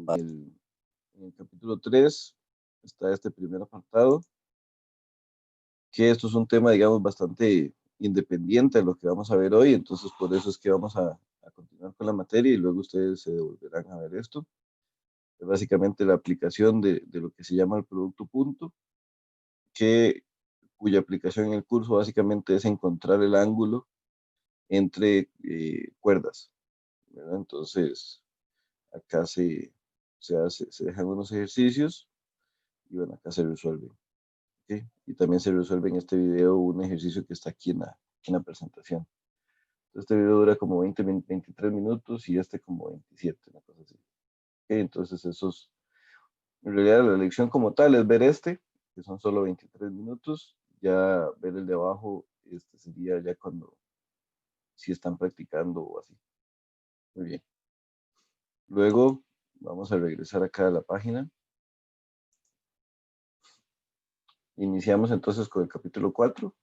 En el capítulo 3 está este primer apartado, que esto es un tema, digamos, bastante independiente de lo que vamos a ver hoy, entonces por eso es que vamos a continuar con la materia y luego ustedes se devolverán a ver esto. Es básicamente la aplicación de lo que se llama el producto punto, cuya aplicación en el curso básicamente es encontrar el ángulo entre cuerdas, ¿verdad? Entonces, acá se dejan unos ejercicios y bueno, acá se resuelven. ¿Ok? Y también se resuelve en este video un ejercicio que está aquí en la presentación. Este video dura como 23 minutos y este como 27, una cosa así. ¿Ok? Entonces, en realidad la lección como tal es ver este, que son solo 23 minutos. Ya ver el de abajo, este sería ya cuando, si están practicando o así. Muy bien. Luego, vamos a regresar acá a la página. Iniciamos entonces con el capítulo 4,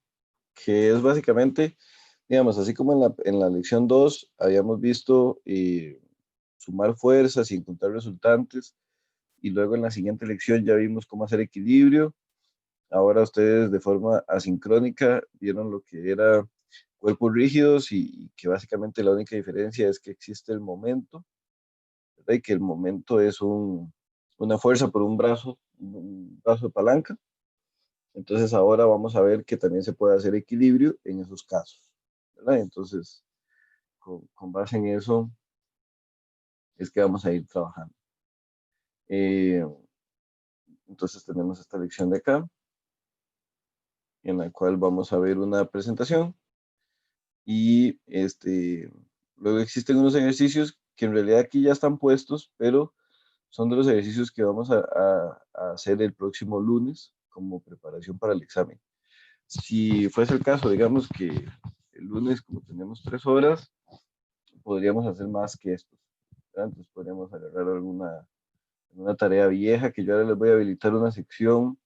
que es básicamente, digamos, así como en la lección 2 habíamos visto sumar fuerzas y encontrar resultantes, y luego en la siguiente lección ya vimos cómo hacer equilibrio. Ahora ustedes de forma asincrónica vieron lo que era cuerpos rígidos y que básicamente la única diferencia es que existe el momento, ¿verdad? Y que el momento es una fuerza por un brazo de palanca. Entonces ahora vamos a ver que también se puede hacer equilibrio en esos casos, ¿verdad? Entonces, con base en eso es que vamos a ir trabajando. Eh, entonces tenemos esta lección de acá, en la cual vamos a ver una presentación y luego existen unos ejercicios que en realidad aquí ya están puestos, pero son de los ejercicios que vamos a hacer el próximo lunes como preparación para el examen. Si fuese el caso, digamos que el lunes, como tenemos 3 horas, podríamos hacer más que esto, ¿verdad? Entonces podríamos agarrar alguna tarea vieja, que yo ahora les voy a habilitar una sección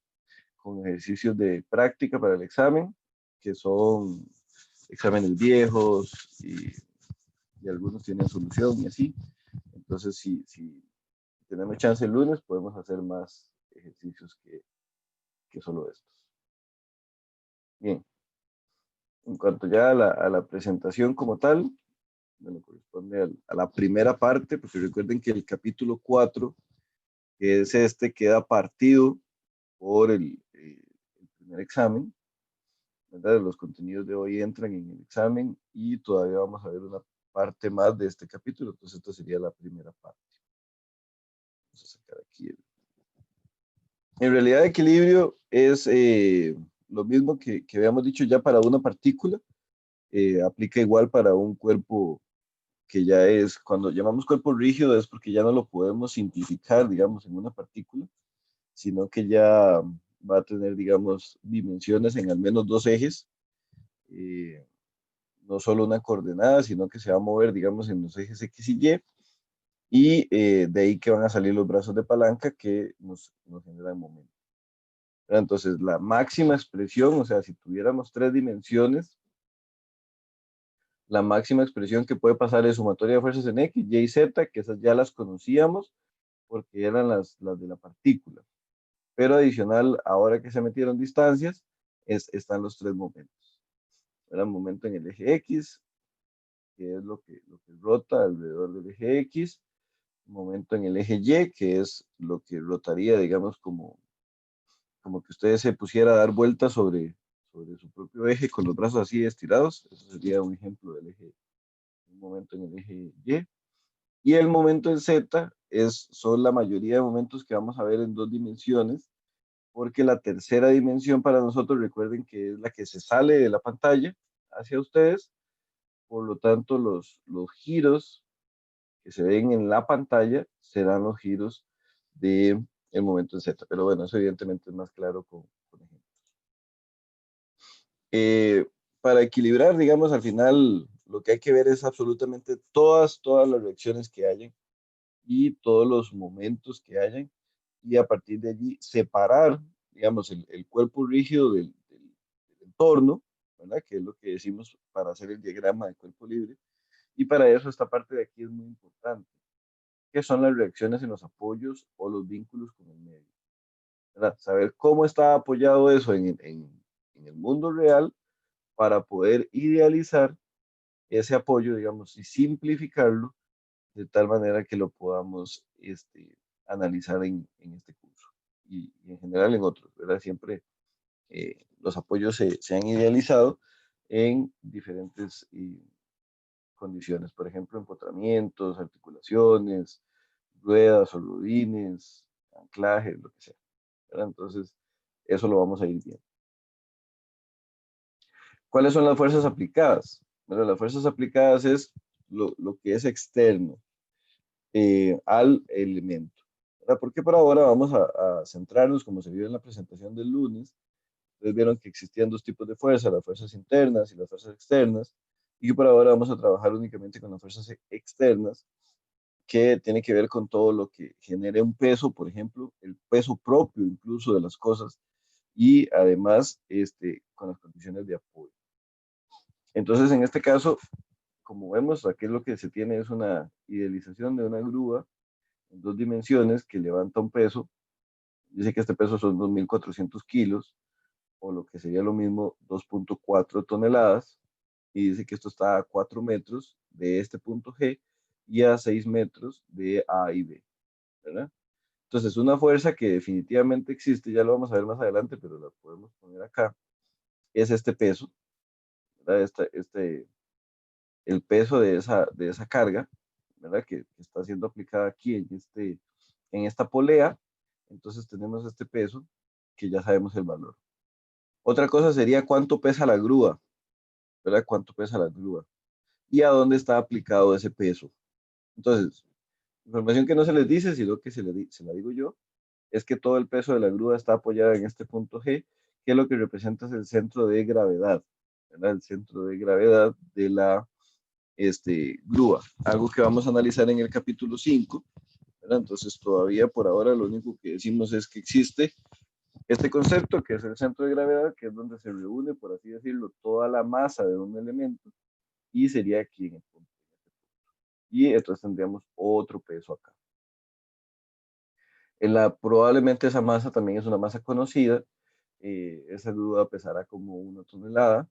con ejercicios de práctica para el examen, que son exámenes viejos y algunos tienen solución y así. Entonces, si tenemos chance el lunes, podemos hacer más ejercicios que solo estos. Bien, en cuanto ya a la presentación como tal, bueno, corresponde a la primera parte, porque recuerden que el capítulo 4, que es este, queda partido por el primer examen, ¿verdad? Los contenidos de hoy entran en el examen y todavía vamos a ver una parte más de este capítulo, entonces esta sería la primera parte. Vamos a sacar aquí. En realidad, equilibrio es lo mismo que habíamos dicho ya para una partícula, aplica igual para un cuerpo que ya es, cuando llamamos cuerpo rígido es porque ya no lo podemos simplificar, digamos, en una partícula, sino que ya va a tener, digamos, dimensiones en al menos 2 ejes, eh, no solo una coordenada, sino que se va a mover, digamos, en los ejes X y de ahí que van a salir los brazos de palanca que nos generan momento. Entonces, la máxima expresión, o sea, si tuviéramos 3 dimensiones, la máxima expresión que puede pasar es sumatoria de fuerzas en X, Y y Z, que esas ya las conocíamos porque eran las de la partícula. Pero adicional, ahora que se metieron distancias, están los 3 momentos. El momento en el eje X, que es lo que rota alrededor del eje X, momento en el eje Y, que es lo que rotaría, digamos, como que usted se pusiera a dar vueltas sobre su propio eje con los brazos así estirados. Eso sería un ejemplo un momento en el eje Y. Y el momento en Z son la mayoría de momentos que vamos a ver en 2 dimensiones, porque la tercera dimensión para nosotros, recuerden que es la que se sale de la pantalla hacia ustedes, por lo tanto los giros que se ven en la pantalla serán los giros de el momento en Z. Pero bueno, eso evidentemente es más claro con ejemplos. Para equilibrar, digamos, al final lo que hay que ver es absolutamente todas las reacciones que hayan y todos los momentos que hayan, y a partir de allí separar, digamos, el cuerpo rígido del entorno, ¿verdad? Que es lo que decimos para hacer el diagrama de cuerpo libre. Y para eso esta parte de aquí es muy importante, qué son las reacciones en los apoyos o los vínculos con el medio, ¿verdad? Saber cómo está apoyado eso en el mundo real para poder idealizar ese apoyo, digamos, y simplificarlo de tal manera que lo podamos analizar en este curso y en general en otros, ¿verdad? Siempre los apoyos se han idealizado en diferentes condiciones, por ejemplo, empotramientos, articulaciones, ruedas o rodines, anclajes, lo que sea, ¿verdad? Entonces, eso lo vamos a ir viendo. ¿Cuáles son las fuerzas aplicadas? Bueno, las fuerzas aplicadas es lo que es externo al elemento, ¿verdad? Porque por ahora vamos a centrarnos, como se vio en la presentación del lunes. Ustedes vieron que existían dos tipos de fuerza, las fuerzas internas y las fuerzas externas, y que por ahora vamos a trabajar únicamente con las fuerzas externas, que tiene que ver con todo lo que genere un peso, por ejemplo, el peso propio incluso de las cosas, y además con las condiciones de apoyo. Entonces, en este caso, como vemos, aquí lo que se tiene es una idealización de una grúa en dos dimensiones que levanta un peso. Dice que este peso son 2.400 kilos, o lo que sería lo mismo 2.4 toneladas, y dice que esto está a 4 metros de este punto G y a 6 metros de A y B, ¿verdad? Entonces, una fuerza que definitivamente existe, ya lo vamos a ver más adelante, pero la podemos poner acá, es este peso, ¿verdad? El peso de esa carga, ¿verdad? Que está siendo aplicada aquí en esta polea. Entonces tenemos este peso que ya sabemos el valor. Otra cosa sería cuánto pesa la grúa, ¿verdad? Cuánto pesa la grúa y a dónde está aplicado ese peso. Entonces, información que no se les dice, sino que se la digo yo, es que todo el peso de la grúa está apoyado en este punto G, que lo que representa es el centro de gravedad, ¿verdad? El centro de gravedad de la grúa, algo que vamos a analizar en el capítulo 5, ¿verdad? Entonces, todavía por ahora lo único que decimos es que existe este concepto, que es el centro de gravedad, que es donde se reúne, por así decirlo, toda la masa de un elemento, y sería aquí en el punto. Y entonces tendríamos otro peso acá. Probablemente esa masa también es una masa conocida, esa grúa pesará como 1 tonelada,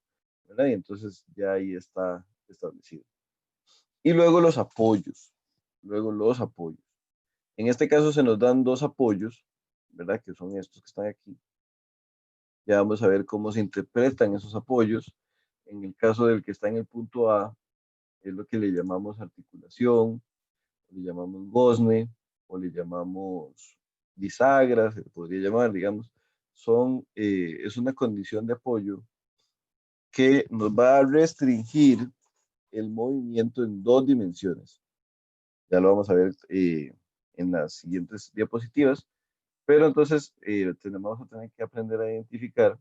¿verdad? Y entonces ya ahí está establecido. Y luego los apoyos. En este caso se nos dan dos apoyos, ¿verdad? Que son estos que están aquí. Ya vamos a ver cómo se interpretan esos apoyos. En el caso del que está en el punto A, es lo que le llamamos articulación, le llamamos gozne, o le llamamos bisagra, se podría llamar, digamos. Es una condición de apoyo que nos va a restringir el movimiento en dos dimensiones. Ya lo vamos a ver en las siguientes diapositivas, pero entonces vamos a tener que aprender a identificar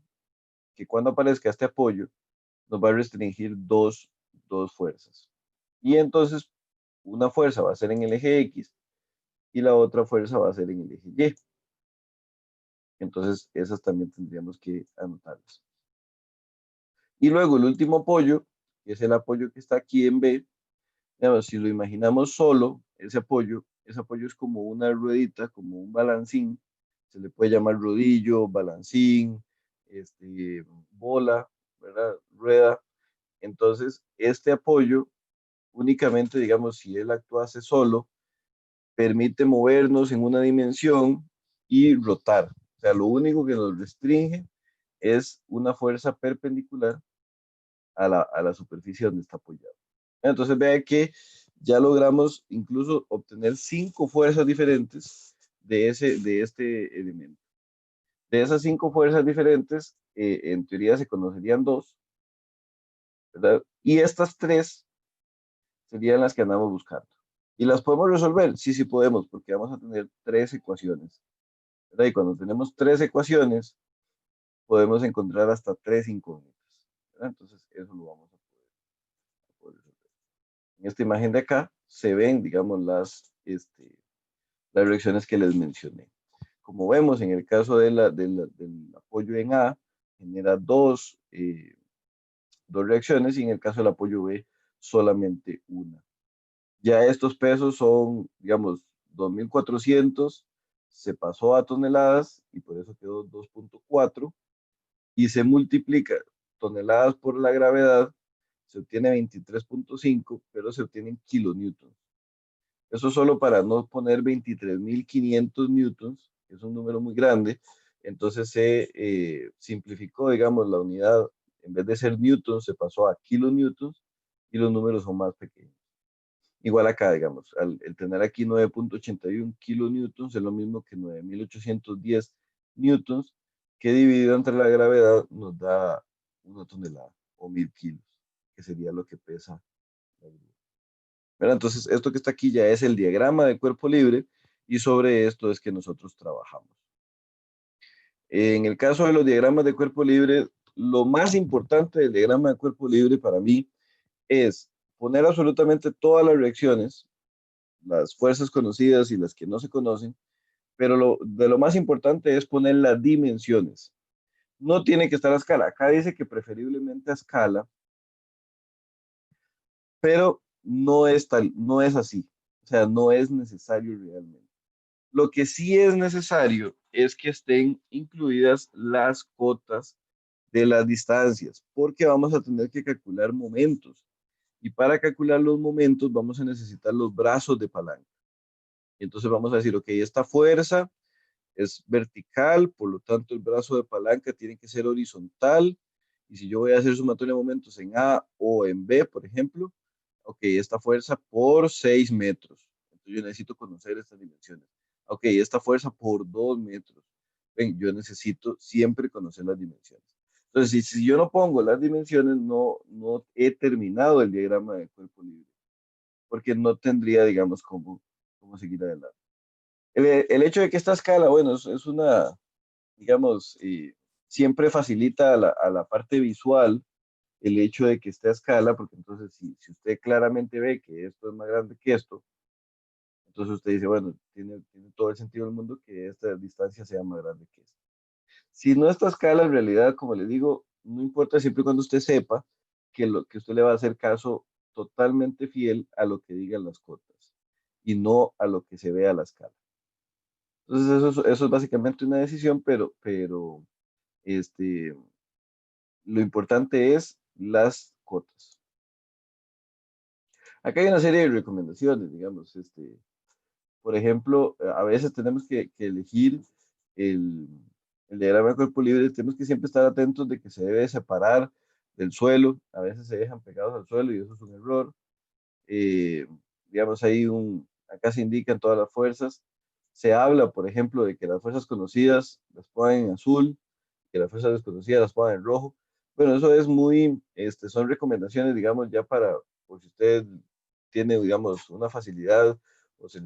que cuando aparezca este apoyo, nos va a restringir dos fuerzas. Y entonces, una fuerza va a ser en el eje X y la otra fuerza va a ser en el eje Y. Entonces, esas también tendríamos que anotarlas. Y luego el último apoyo, que es el apoyo que está aquí en B, digamos, si lo imaginamos solo, ese apoyo es como una ruedita, como un balancín, se le puede llamar rodillo, balancín, bola, ¿verdad? Rueda. Entonces, este apoyo únicamente, digamos, si él actuase solo, permite movernos en una dimensión y rotar. O sea, lo único que nos restringe es una fuerza perpendicular a la superficie donde está apoyado. Entonces, vea que ya logramos incluso obtener 5 fuerzas diferentes de este elemento. De esas 5 fuerzas diferentes, en teoría se conocerían 2, ¿verdad? Y estas 3 serían las que andamos buscando. ¿Y las podemos resolver? Sí, sí podemos, porque vamos a tener 3 ecuaciones, ¿verdad? Y cuando tenemos 3 ecuaciones, podemos encontrar hasta 3 incógnitas, ¿verdad? Entonces, eso lo vamos a poder resolver. En esta imagen de acá se ven, digamos, las reacciones que les mencioné. Como vemos, en el caso del apoyo en A, genera dos reacciones, y en el caso del apoyo B, solamente una. Ya estos pesos son, digamos, 2400 se pasó a toneladas y por eso quedó 2.4 y se multiplica toneladas por la gravedad, se obtiene 23.5, pero se obtienen kilonewtons. Eso solo para no poner 23.500 newtons, que es un número muy grande. Entonces se simplificó, digamos, la unidad, en vez de ser newtons, se pasó a kilonewtons y los números son más pequeños. Igual acá, digamos, el tener aquí 9.81 kilonewtons es lo mismo que 9.810 newtons, que dividido entre la gravedad nos da una tonelada o 1.000 kilos, que sería lo que pesa la grúa. ¿Verdad? Entonces, esto que está aquí ya es el diagrama de cuerpo libre y sobre esto es que nosotros trabajamos. En el caso de los diagramas de cuerpo libre, lo más importante del diagrama de cuerpo libre para mí es poner absolutamente todas las reacciones, las fuerzas conocidas y las que no se conocen, pero de lo más importante es poner las dimensiones. No tiene que estar a escala. Acá dice que preferiblemente a escala, pero no es así. O sea, no es necesario realmente. Lo que sí es necesario es que estén incluidas las cotas de las distancias, porque vamos a tener que calcular momentos. Y para calcular los momentos vamos a necesitar los brazos de palanca. Entonces vamos a decir, ok, esta fuerza es vertical, por lo tanto el brazo de palanca tiene que ser horizontal. Y si yo voy a hacer sumatoria de momentos en A o en B, por ejemplo, ok, esta fuerza por 6 metros. Entonces yo necesito conocer estas dimensiones. Ok, esta fuerza por 2 metros. Ven, yo necesito siempre conocer las dimensiones. Entonces, si yo no pongo las dimensiones, no he terminado el diagrama de cuerpo libre, porque no tendría, digamos, cómo seguir adelante. El hecho de que esta escala, bueno, es una, digamos, siempre facilita a la parte visual el hecho de que esté a escala, porque entonces si usted claramente ve que esto es más grande que esto, entonces usted dice, bueno, tiene todo el sentido del mundo que esta distancia sea más grande que esta. Si no está a escala, en realidad, como le digo, no importa siempre y cuando usted sepa que usted le va a hacer caso totalmente fiel a lo que digan las cotas y no a lo que se ve a la escala. Entonces eso es básicamente una decisión, pero este, lo importante es las cotas. Acá hay una serie de recomendaciones, digamos, por ejemplo, a veces tenemos que elegir el, el diagrama de cuerpo libre, tenemos que siempre estar atentos de que se debe separar del suelo, a veces se dejan pegados al suelo y eso es un error. Eh, digamos, acá se indican todas las fuerzas. Se habla, por ejemplo, de que las fuerzas conocidas las pongan en azul, que las fuerzas desconocidas las pongan en rojo. Bueno, eso es son recomendaciones, digamos, ya por si usted tiene, digamos, una facilidad o se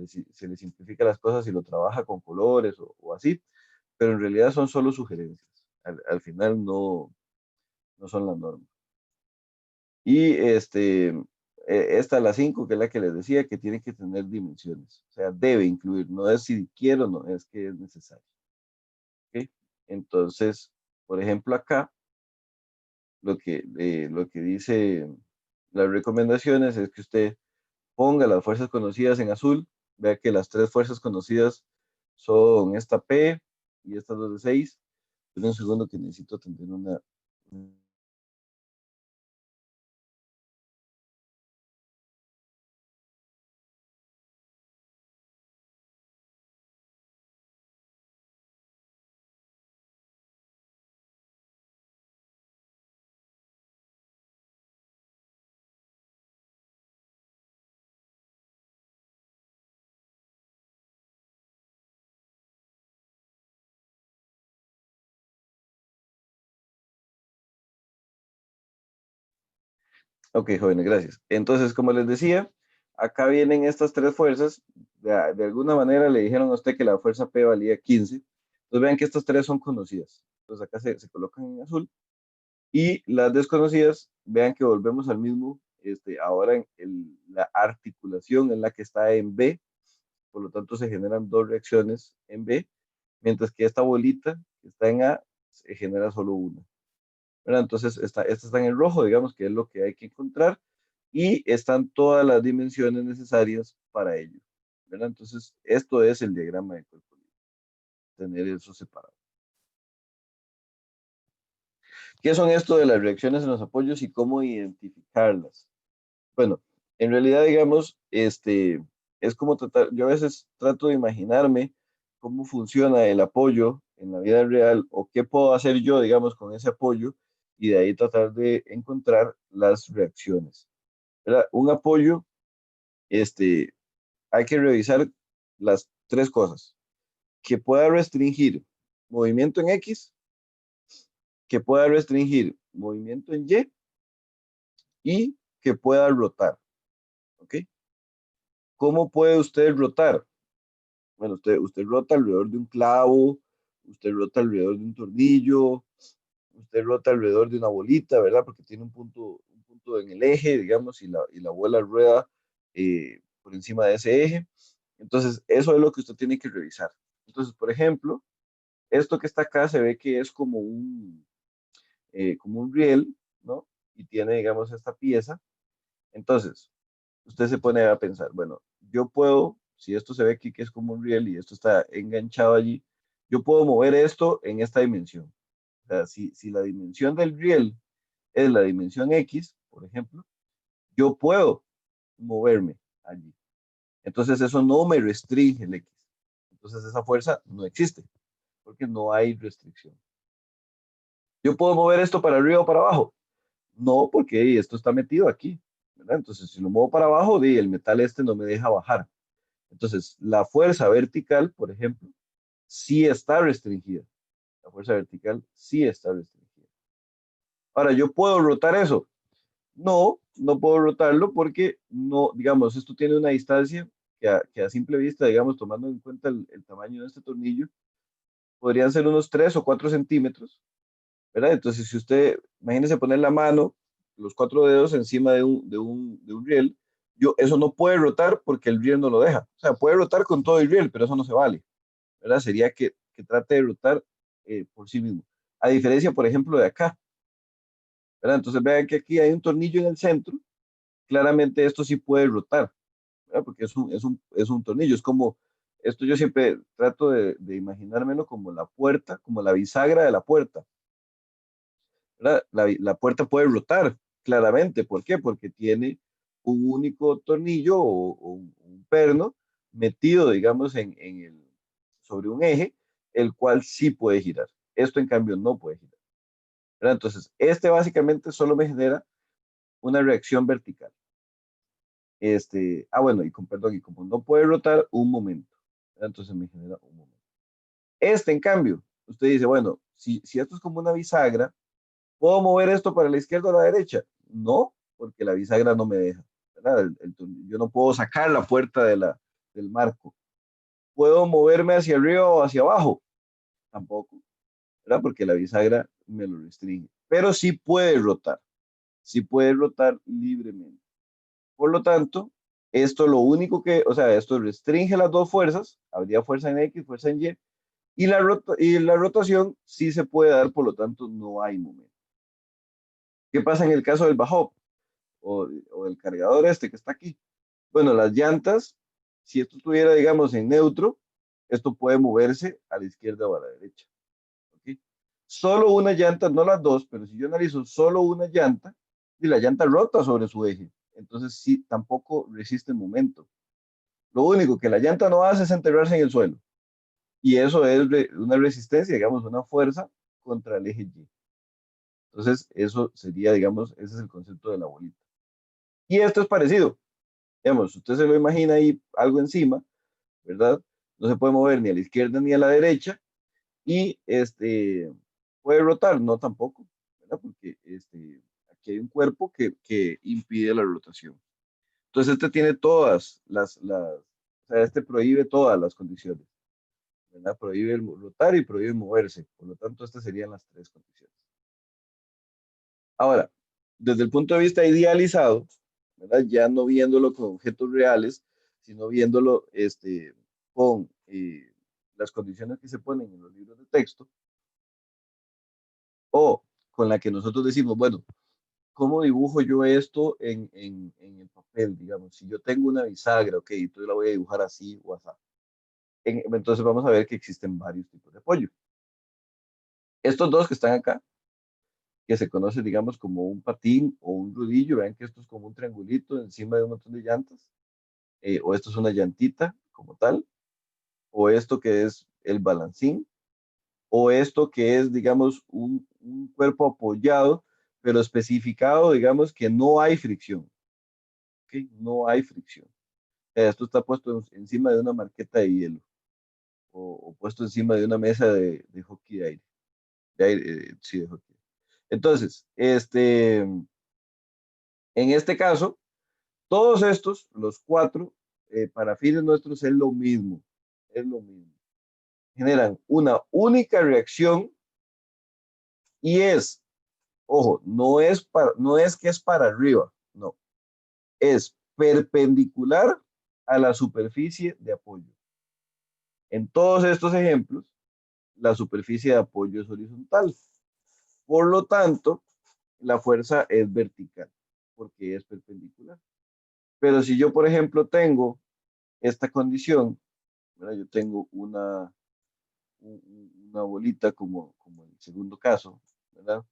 le simplifica las cosas y lo trabaja con colores o así, pero en realidad son solo sugerencias. Al final no son las normas. Y esta, la 5 que es la que les decía, que tiene que tener dimensiones. O sea, debe incluir, no es si quiero, no, es que es necesario. ¿Ok? Entonces, por ejemplo, acá, lo que dice las recomendaciones es que usted ponga las fuerzas conocidas en azul, vea que las tres fuerzas conocidas son esta P y estas dos de 6. Un segundo que necesito atender una. Ok, jóvenes, gracias. Entonces, como les decía, acá vienen estas tres fuerzas. De alguna manera le dijeron a usted que la fuerza P valía 15. Entonces vean que estas tres son conocidas. Entonces acá se colocan en azul. Y las desconocidas, vean que volvemos al mismo. Ahora la articulación en la que está en B. Por lo tanto, se generan dos reacciones en B. Mientras que esta bolita que está en A se genera solo una. ¿Verdad? Entonces, esta está en el rojo, digamos que es lo que hay que encontrar y están todas las dimensiones necesarias para ello. ¿verdad? Entonces, esto es el diagrama de cuerpo libre, tener eso separado. ¿Qué son esto de las reacciones en los apoyos y cómo identificarlas? Bueno, en realidad, digamos, es como tratar, yo a veces trato de imaginarme cómo funciona el apoyo en la vida real o qué puedo hacer yo, digamos, con ese apoyo y de ahí tratar de encontrar las reacciones. ¿Verdad? Un apoyo, hay que revisar las tres cosas. Que pueda restringir movimiento en X, que pueda restringir movimiento en y que pueda rotar. ¿Ok? ¿Cómo puede usted rotar? Bueno, usted rota alrededor de un clavo, usted rota alrededor de un tornillo, usted rota alrededor de una bolita, ¿verdad? Porque tiene un punto en el eje, digamos, y la bola rueda por encima de ese eje. Entonces, eso es lo que usted tiene que revisar. Entonces, por ejemplo, esto que está acá se ve que es como un riel, ¿no? Y tiene, digamos, esta pieza. Entonces, usted se pone a pensar, bueno, yo puedo, si esto se ve aquí que es como un riel y esto está enganchado allí, yo puedo mover esto en esta dimensión. O sea, si la dimensión del riel es la dimensión X, por ejemplo, yo puedo moverme allí. Entonces eso no me restringe el X. Entonces esa fuerza no existe, porque no hay restricción. ¿Yo puedo mover esto para arriba o para abajo? No, porque esto está metido aquí, ¿verdad? Entonces si lo muevo para abajo, el metal no me deja bajar. Entonces, la fuerza vertical, por ejemplo, sí está restringida. La fuerza vertical sí está restringida. Ahora, ¿yo puedo rotar eso? No, no puedo rotarlo porque no, digamos, esto tiene una distancia que a simple vista, digamos, tomando en cuenta el tamaño de este tornillo, podrían ser unos 3 o 4 centímetros, ¿verdad? Entonces, si usted, imagínese poner la mano, los 4 dedos encima de un riel, eso no puede rotar porque el riel no lo deja. O sea, puede rotar con todo el riel, pero eso no se vale. ¿Verdad? Sería que trate de rotar por sí mismo. A diferencia, por ejemplo, de acá, ¿verdad? Entonces vean que aquí hay un tornillo en el centro, claramente esto sí puede rotar, ¿verdad? Porque es un tornillo, es como, esto yo siempre trato de imaginármelo como la puerta, como la bisagra de la puerta, ¿verdad? La puerta puede rotar, claramente, ¿por qué? Porque tiene un único tornillo o un perno metido, digamos, sobre un eje, el cual sí puede girar. Esto, en cambio, no puede girar. ¿Verdad? Entonces, básicamente solo me genera una reacción vertical. Bueno, perdón, y como no puede rotar, un momento. ¿Verdad? Entonces me genera un momento. En cambio, usted dice, bueno, si esto es como una bisagra, ¿puedo mover esto para la izquierda o la derecha? No, porque la bisagra no me deja. ¿Verdad? Yo no puedo sacar la puerta del marco. ¿Puedo moverme hacia arriba o hacia abajo? Tampoco, ¿verdad? Porque la bisagra me lo restringe. Pero sí puede rotar libremente. Por lo tanto, esto lo único o sea, esto restringe las dos fuerzas, habría fuerza en X, fuerza en y la rotación sí se puede dar, por lo tanto, no hay momento. ¿Qué pasa en el caso del bajo o del cargador que está aquí? Bueno, las llantas, si esto estuviera, digamos, en neutro, esto puede moverse a la izquierda o a la derecha. ¿Ok? Solo una llanta, no las dos, pero si yo analizo solo una llanta, y la llanta rota sobre su eje, entonces sí, tampoco resiste el momento. Lo único que la llanta no hace es enterrarse en el suelo. Y eso es una resistencia, digamos, una fuerza contra el eje Y. Entonces, eso sería, digamos, ese es el concepto de la bolita. Y esto es parecido. Digamos, usted se lo imagina ahí algo encima, ¿verdad? No se puede mover ni a la izquierda ni a la derecha. Y puede rotar, no tampoco, ¿verdad? Porque aquí hay un cuerpo que impide la rotación. Entonces, tiene todas o sea, prohíbe todas las condiciones, ¿verdad? Prohíbe el rotar y prohíbe moverse. Por lo tanto, estas serían las tres condiciones. Ahora, desde el punto de vista idealizado, ¿verdad? Ya no viéndolo con objetos reales, sino viéndolo con las condiciones que se ponen en los libros de texto, o con la que nosotros decimos, bueno, ¿cómo dibujo yo esto en el papel? Digamos, si yo tengo una bisagra, ok, entonces la voy a dibujar así o así. Entonces vamos a ver que existen varios tipos de apoyo. Estos dos que están acá, que se conoce, digamos, como un patín o un rodillo, vean que esto es como un triangulito encima de un montón de llantas, o esto es una llantita como tal, o esto que es el balancín, o esto que es, digamos, un cuerpo apoyado, pero especificado, digamos, que no hay fricción, ¿ok? No hay fricción. Esto está puesto encima de una marqueta de hielo, o puesto encima de una mesa de hockey sí, de hockey. Entonces, en este caso, todos estos, los cuatro, para fines nuestros es lo mismo, es lo mismo. Generan una única reacción y es, ojo, no es que es para arriba, no, es perpendicular a la superficie de apoyo. En todos estos ejemplos, la superficie de apoyo es horizontal. Por lo tanto, la fuerza es vertical, porque es perpendicular. Pero si yo, por ejemplo, tengo esta condición, ¿verdad? Yo tengo una bolita como en el segundo caso, ¿verdad?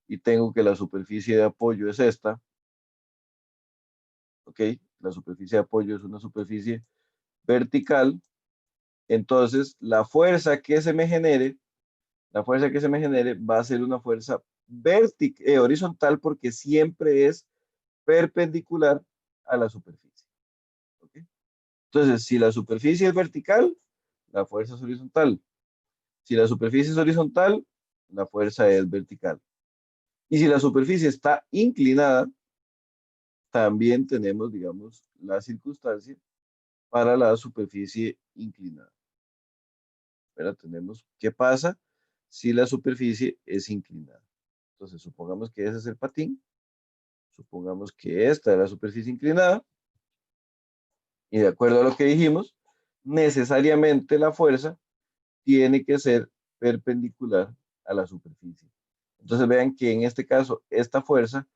Y tengo que la superficie de apoyo es esta, ¿ok? La superficie de apoyo es una superficie vertical, entonces la fuerza que se me genere va a ser una fuerza horizontal porque siempre es perpendicular a la superficie, ¿ok? Entonces, si la superficie es vertical, la fuerza es horizontal. Si la superficie es horizontal, la fuerza es vertical. Y si la superficie está inclinada, también tenemos, digamos, la circunstancia para la superficie inclinada. Pero tenemos qué pasa si la superficie es inclinada. Entonces, supongamos que ese es el patín, supongamos que esta es la superficie inclinada, y de acuerdo a lo que dijimos, necesariamente la fuerza tiene que ser perpendicular a la superficie. Entonces vean que en este caso, esta fuerza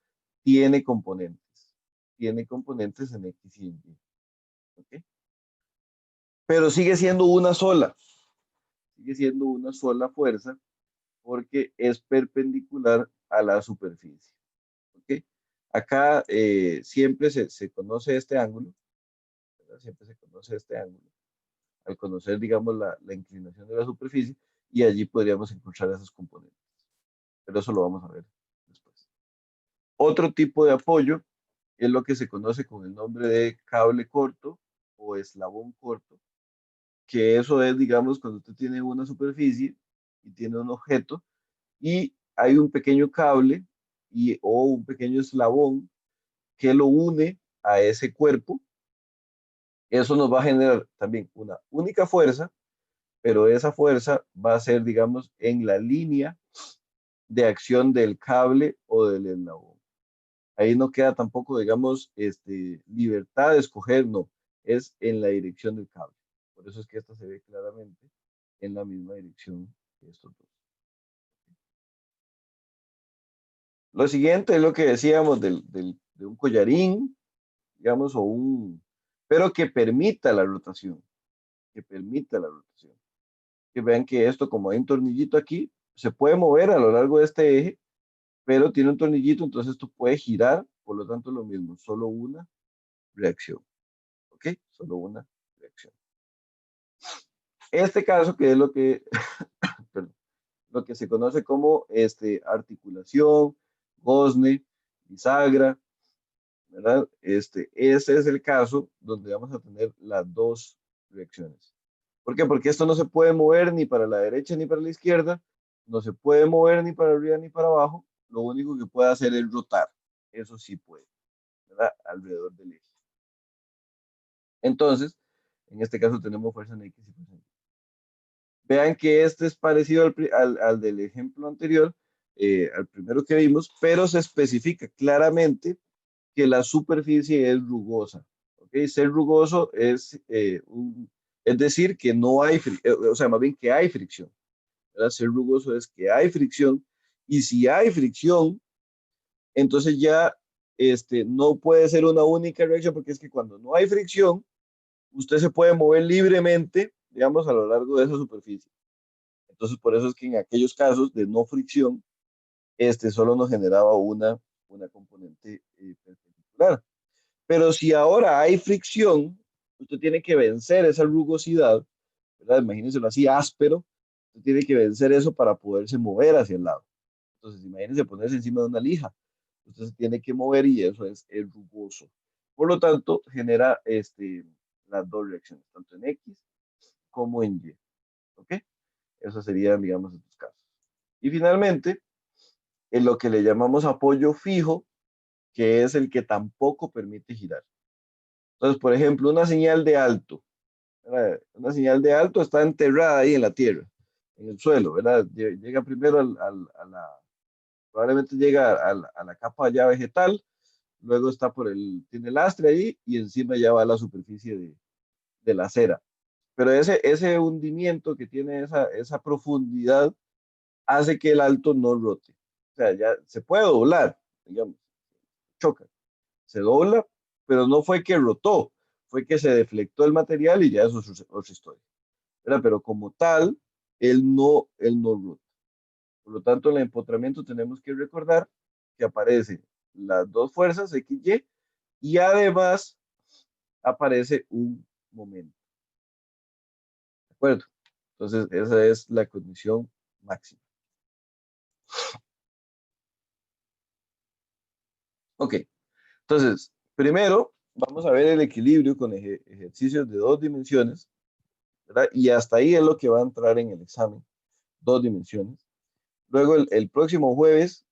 tiene componentes en X y en Y. ¿Ok? Pero sigue siendo una sola fuerza porque es perpendicular a la superficie. ¿Ok? Acá siempre se conoce este ángulo, ¿verdad? Siempre se conoce este ángulo, al conocer, digamos, la inclinación de la superficie, y allí podríamos encontrar esos componentes. Pero eso lo vamos a ver después. Otro tipo de apoyo es lo que se conoce con el nombre de cable corto o eslabón corto, que eso es, digamos, cuando usted tiene una superficie y tiene un objeto y hay un pequeño cable o un pequeño eslabón que lo une a ese cuerpo. Eso nos va a generar también una única fuerza, pero esa fuerza va a ser, digamos, en la línea de acción del cable o del eslabón. Ahí no queda tampoco, digamos, libertad de escoger, no, es en la dirección del cable. Por eso es que esta se ve claramente en la misma dirección que estos dos. Lo siguiente es lo que decíamos de un collarín, digamos, pero que permita la rotación, que permita la rotación. Que vean que esto, como hay un tornillito aquí, se puede mover a lo largo de este eje, pero tiene un tornillito, entonces esto puede girar, por lo tanto lo mismo, solo una reacción. ¿Ok? Solo una reacción. Este caso, que es lo que, perdón, lo que se conoce como articulación, gozne, bisagra, ¿verdad? Ese es el caso donde vamos a tener las dos reacciones. ¿Por qué? Porque esto no se puede mover ni para la derecha ni para la izquierda, no se puede mover ni para arriba ni para abajo, lo único que puede hacer es rotar, eso sí puede, ¿verdad? Alrededor del eje. Entonces, en este caso tenemos fuerza en X y fuerza en Y. Vean que este es parecido al del ejemplo anterior, al primero que vimos, pero se especifica claramente que la superficie es rugosa. ¿Okay? Ser rugoso es decir que no hay, o sea, más bien que hay fricción. ¿Verdad? Ser rugoso es que hay fricción, y si hay fricción, entonces ya no puede ser una única reacción, porque es que cuando no hay fricción, usted se puede mover libremente, digamos, a lo largo de esa superficie. Entonces, por eso es que en aquellos casos de no fricción, solo nos generaba una componente perpendicular. Pero si ahora hay fricción, usted tiene que vencer esa rugosidad, ¿verdad? Imagínenselo así, áspero, usted tiene que vencer eso para poderse mover hacia el lado. Entonces, imagínense ponerse encima de una lija. Usted se tiene que mover y eso es rugoso. Por lo tanto, genera las dos reacciones, tanto en X como en Y. ¿Ok? Eso serían, digamos, estos casos. Y finalmente, en lo que le llamamos apoyo fijo, que es el que tampoco permite girar. Entonces, por ejemplo, una señal de alto. ¿Verdad? Una señal de alto está enterrada ahí en la tierra, en el suelo, ¿verdad? Llega primero probablemente llega a la capa ya vegetal, luego está tiene el lastre ahí y encima ya va a la superficie de la acera. Pero ese hundimiento que tiene esa profundidad hace que el alto no rote. O sea, ya se puede doblar, digamos, choca, se dobla, pero no fue que rotó, fue que se deflectó el material y ya eso es otra historia. ¿Verdad? Pero como tal, él no rota. Por lo tanto, en el empotramiento tenemos que recordar que aparecen las dos fuerzas XY y además aparece un momento. ¿De acuerdo? Entonces, esa es la condición máxima. Ok, entonces, primero vamos a ver el equilibrio con ejercicios de dos dimensiones, ¿verdad? Y hasta ahí es lo que va a entrar en el examen, dos dimensiones. Luego, el próximo jueves,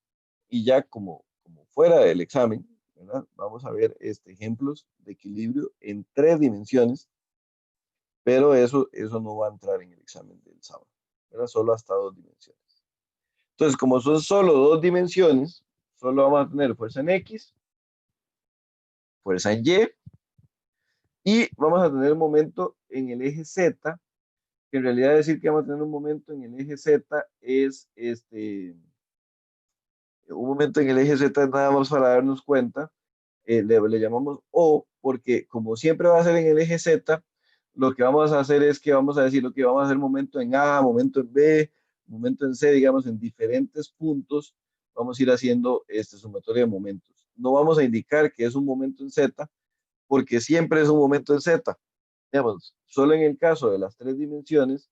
y ya como fuera del examen, ¿verdad? Vamos a ver ejemplos de equilibrio en tres dimensiones, pero eso no va a entrar en el examen del sábado, ¿verdad? Solo hasta dos dimensiones. Entonces, como son solo dos dimensiones, solo vamos a tener fuerza en X, fuerza en Y vamos a tener un momento en el eje Z, que en realidad decir que vamos a tener un momento en el eje Z es un momento en el eje Z nada más para darnos cuenta, le llamamos O, porque como siempre va a ser en el eje Z, lo que vamos a hacer es que vamos a decir lo que vamos a hacer momento en A, momento en B, momento en C, digamos, en diferentes puntos, vamos a ir haciendo sumatoria de momentos. No vamos a indicar que es un momento en Z, porque siempre es un momento en Z. Digamos, solo en el caso de las tres dimensiones,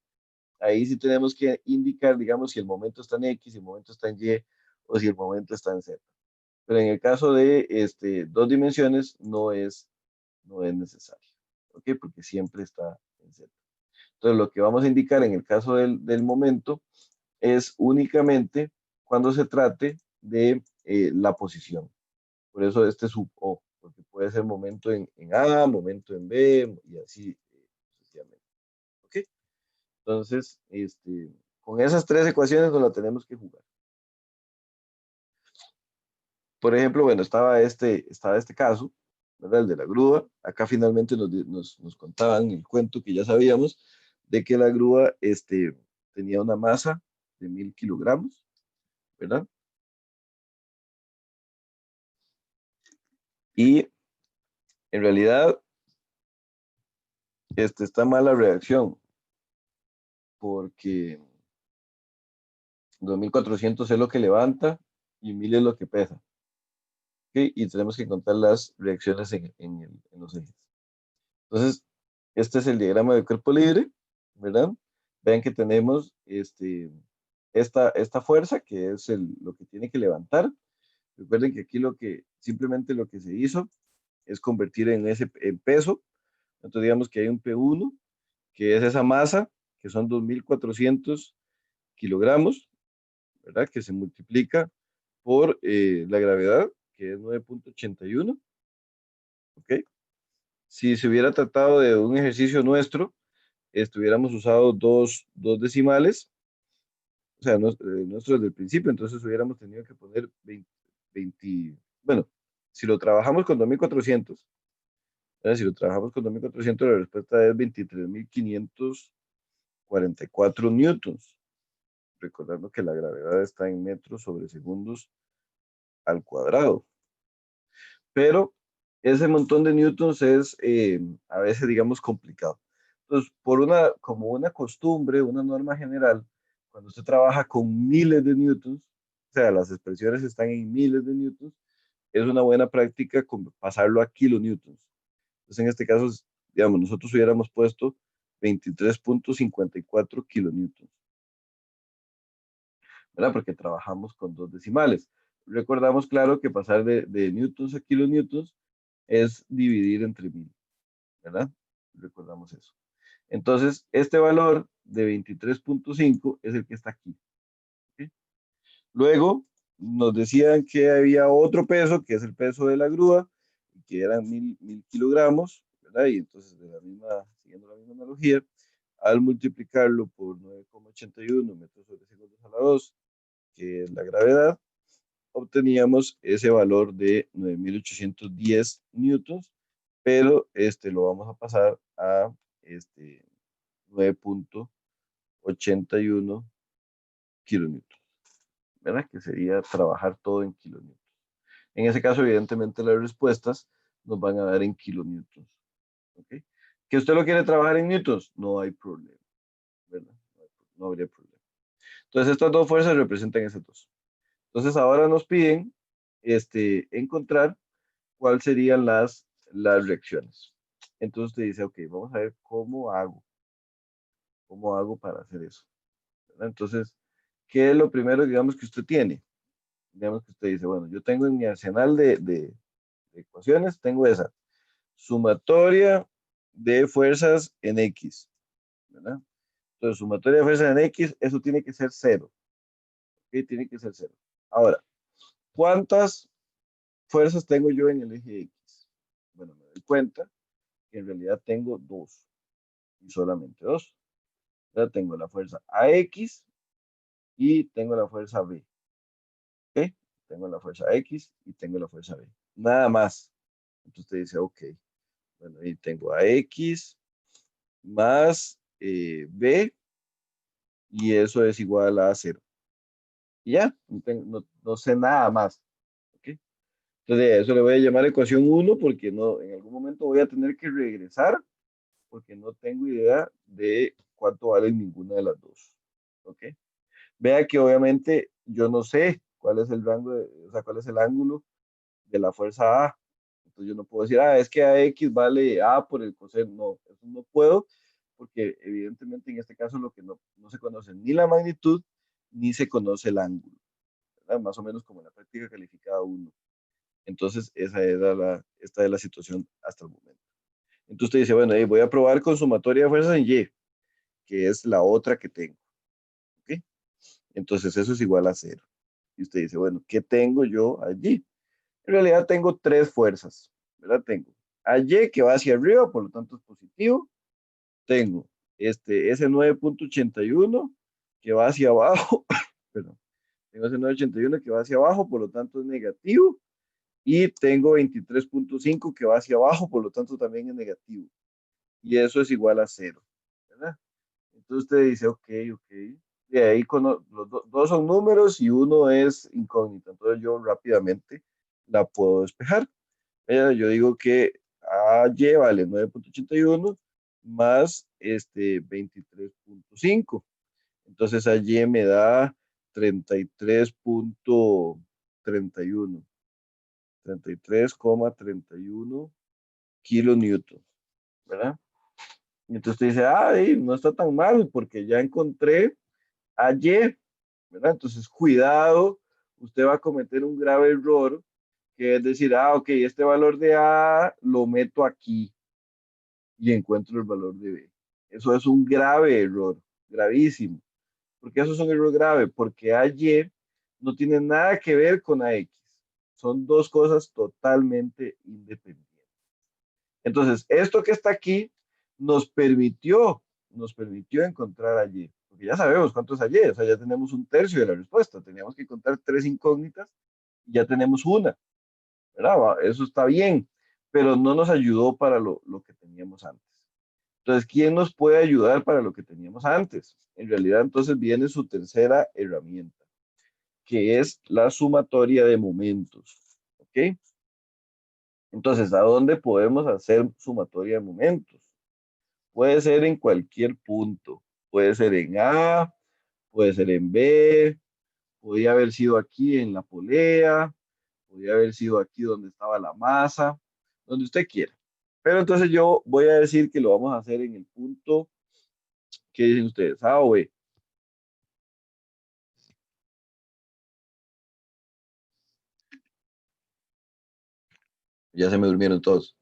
ahí sí tenemos que indicar, digamos, si el momento está en X, si el momento está en Y, o si el momento está en Z. Pero en el caso de dos dimensiones no es necesario, ¿ok? Porque siempre está en Z. Entonces, lo que vamos a indicar en el caso del momento es únicamente cuando se trate de la posición. Por eso este sub O, porque puede ser momento en A, momento en B y así sucesivamente, ¿ok? Entonces, con esas tres ecuaciones nos la tenemos que jugar. Por ejemplo, bueno, estaba este caso, ¿verdad? El de la grúa. Acá finalmente nos contaban el cuento que ya sabíamos de que la grúa tenía una masa de 1000 kilogramos, ¿verdad? Y en realidad está mala reacción porque 2400 es lo que levanta y 1000 es lo que pesa, ¿ok? Y tenemos que contar las reacciones en los ejes. Entonces, este es el diagrama de cuerpo libre, ¿verdad? Vean que tenemos esta fuerza que es lo que tiene que levantar. Recuerden que aquí simplemente lo que se hizo es convertir en peso. Entonces digamos que hay un P1, que es esa masa, que son 2400 kilogramos, ¿verdad? Que se multiplica por la gravedad, que es 9,81, ¿ok? Si se hubiera tratado de un ejercicio nuestro, hubiéramos usado dos decimales, o sea, nuestro desde el principio, entonces hubiéramos tenido que poner 20, bueno, si lo trabajamos con 2400, ¿verdad? Si lo trabajamos con 2400, la respuesta es 23.544 newtons, recordando que la gravedad está en metros sobre segundos al cuadrado. Pero ese montón de newtons es a veces, digamos, complicado. Entonces, como una costumbre, una norma general, cuando usted trabaja con miles de newtons, o sea, las expresiones están en miles de newtons, es una buena práctica pasarlo a kilonewtons. Entonces, en este caso, digamos, nosotros hubiéramos puesto 23.54 kilonewtons, ¿verdad? Porque trabajamos con dos decimales. Recordamos, claro, que pasar de newtons a kilonewtons es dividir entre 1000, ¿verdad? Recordamos eso. Entonces, este valor de 23.5 es el que está aquí. ¿Ok? Luego, nos decían que había otro peso, que es el peso de la grúa, que eran 1000 kilogramos, ¿verdad? Y entonces, siguiendo la misma analogía, al multiplicarlo por 9,81 metros sobre segundos a la 2, que es la gravedad, obteníamos ese valor de 9810 newtons, pero lo vamos a pasar a 9.81 kilonewtons, ¿verdad? Que sería trabajar todo en kilonewtons. En ese caso, evidentemente, las respuestas nos van a dar en kilonewtons. ¿Ok? ¿Que usted lo quiere trabajar en newtons? No hay problema, ¿verdad? No habría problema. Entonces, estas dos fuerzas representan esas dos. Entonces, ahora nos piden encontrar cuáles serían las reacciones. Entonces usted dice, ok, vamos a ver cómo hago para hacer eso, ¿verdad? Entonces, ¿qué es lo primero, digamos, que usted tiene? Digamos que usted dice, bueno, yo tengo en mi arsenal de ecuaciones, tengo esa sumatoria de fuerzas en X, ¿verdad? Entonces, sumatoria de fuerzas en X, eso tiene que ser cero, ¿ok? Tiene que ser cero. Ahora, ¿cuántas fuerzas tengo yo en el eje X? Bueno, me doy cuenta que en realidad tengo dos, y solamente dos. Ya tengo la fuerza AX y tengo la fuerza B. ¿Ok? Tengo la fuerza X y tengo la fuerza B. Nada más. Entonces usted dice, ok, bueno, ahí tengo AX más B y eso es igual a cero. Y ya, no sé nada más. ¿Ok? Entonces a eso le voy a llamar ecuación uno porque no, en algún momento voy a tener que regresar porque no tengo idea de cuánto vale ninguna de las dos. ¿Ok? Vea que obviamente yo no sé cuál es el rango, o sea, cuál es el ángulo de la fuerza A. Entonces yo no puedo decir, es que AX vale A por el coseno. No, eso no puedo, porque evidentemente en este caso lo que no se conoce ni la magnitud, ni se conoce el ángulo, ¿verdad? Más o menos como en la práctica calificada 1. Entonces esta es la situación hasta el momento. Entonces usted dice, bueno, voy a probar con sumatoria de fuerzas en Y, que es la otra que tengo. ¿Ok? Entonces eso es igual a cero. Y usted dice, bueno, ¿qué tengo yo allí? En realidad tengo tres fuerzas, ¿verdad? Tengo a Y que va hacia arriba, por lo tanto es positivo. Tengo ese 9.81 que va hacia abajo, perdón. Tengo ese 9.81 que va hacia abajo, por lo tanto es negativo. Y tengo 23.5 que va hacia abajo, por lo tanto también es negativo. Y eso es igual a cero, ¿verdad? Entonces usted dice, ok, ok. De ahí dos son números y uno es incógnito. Entonces yo rápidamente la puedo despejar. Yo digo que AY vale 9.81 más 23.5. Entonces AY me da 33.31. 33,31 kilonewton, ¿verdad? Y entonces usted dice, no está tan mal porque ya encontré ayer, ¿verdad? Entonces, cuidado, usted va a cometer un grave error, que es decir, ok, este valor de A lo meto aquí y encuentro el valor de B. Eso es un grave error, gravísimo. ¿Por qué eso es un error grave? Porque AY no tiene nada que ver con AX. Son dos cosas totalmente independientes. Entonces, esto que está aquí nos permitió encontrar allí, porque ya sabemos cuánto es allí, o sea, ya tenemos un tercio de la respuesta, teníamos que contar tres incógnitas y ya tenemos una, ¿verdad? Eso está bien, pero no nos ayudó para lo que teníamos antes. Entonces, ¿quién nos puede ayudar para lo que teníamos antes? En realidad, entonces viene su tercera herramienta, que es la sumatoria de momentos. ¿Ok? Entonces, ¿a dónde podemos hacer sumatoria de momentos? Puede ser en cualquier punto. Puede ser en A, puede ser en B, podría haber sido aquí en la polea, podría haber sido aquí donde estaba la masa, donde usted quiera. Pero entonces yo voy a decir que lo vamos a hacer en el punto, ¿qué dicen ustedes? A o B. Ya se me durmieron todos.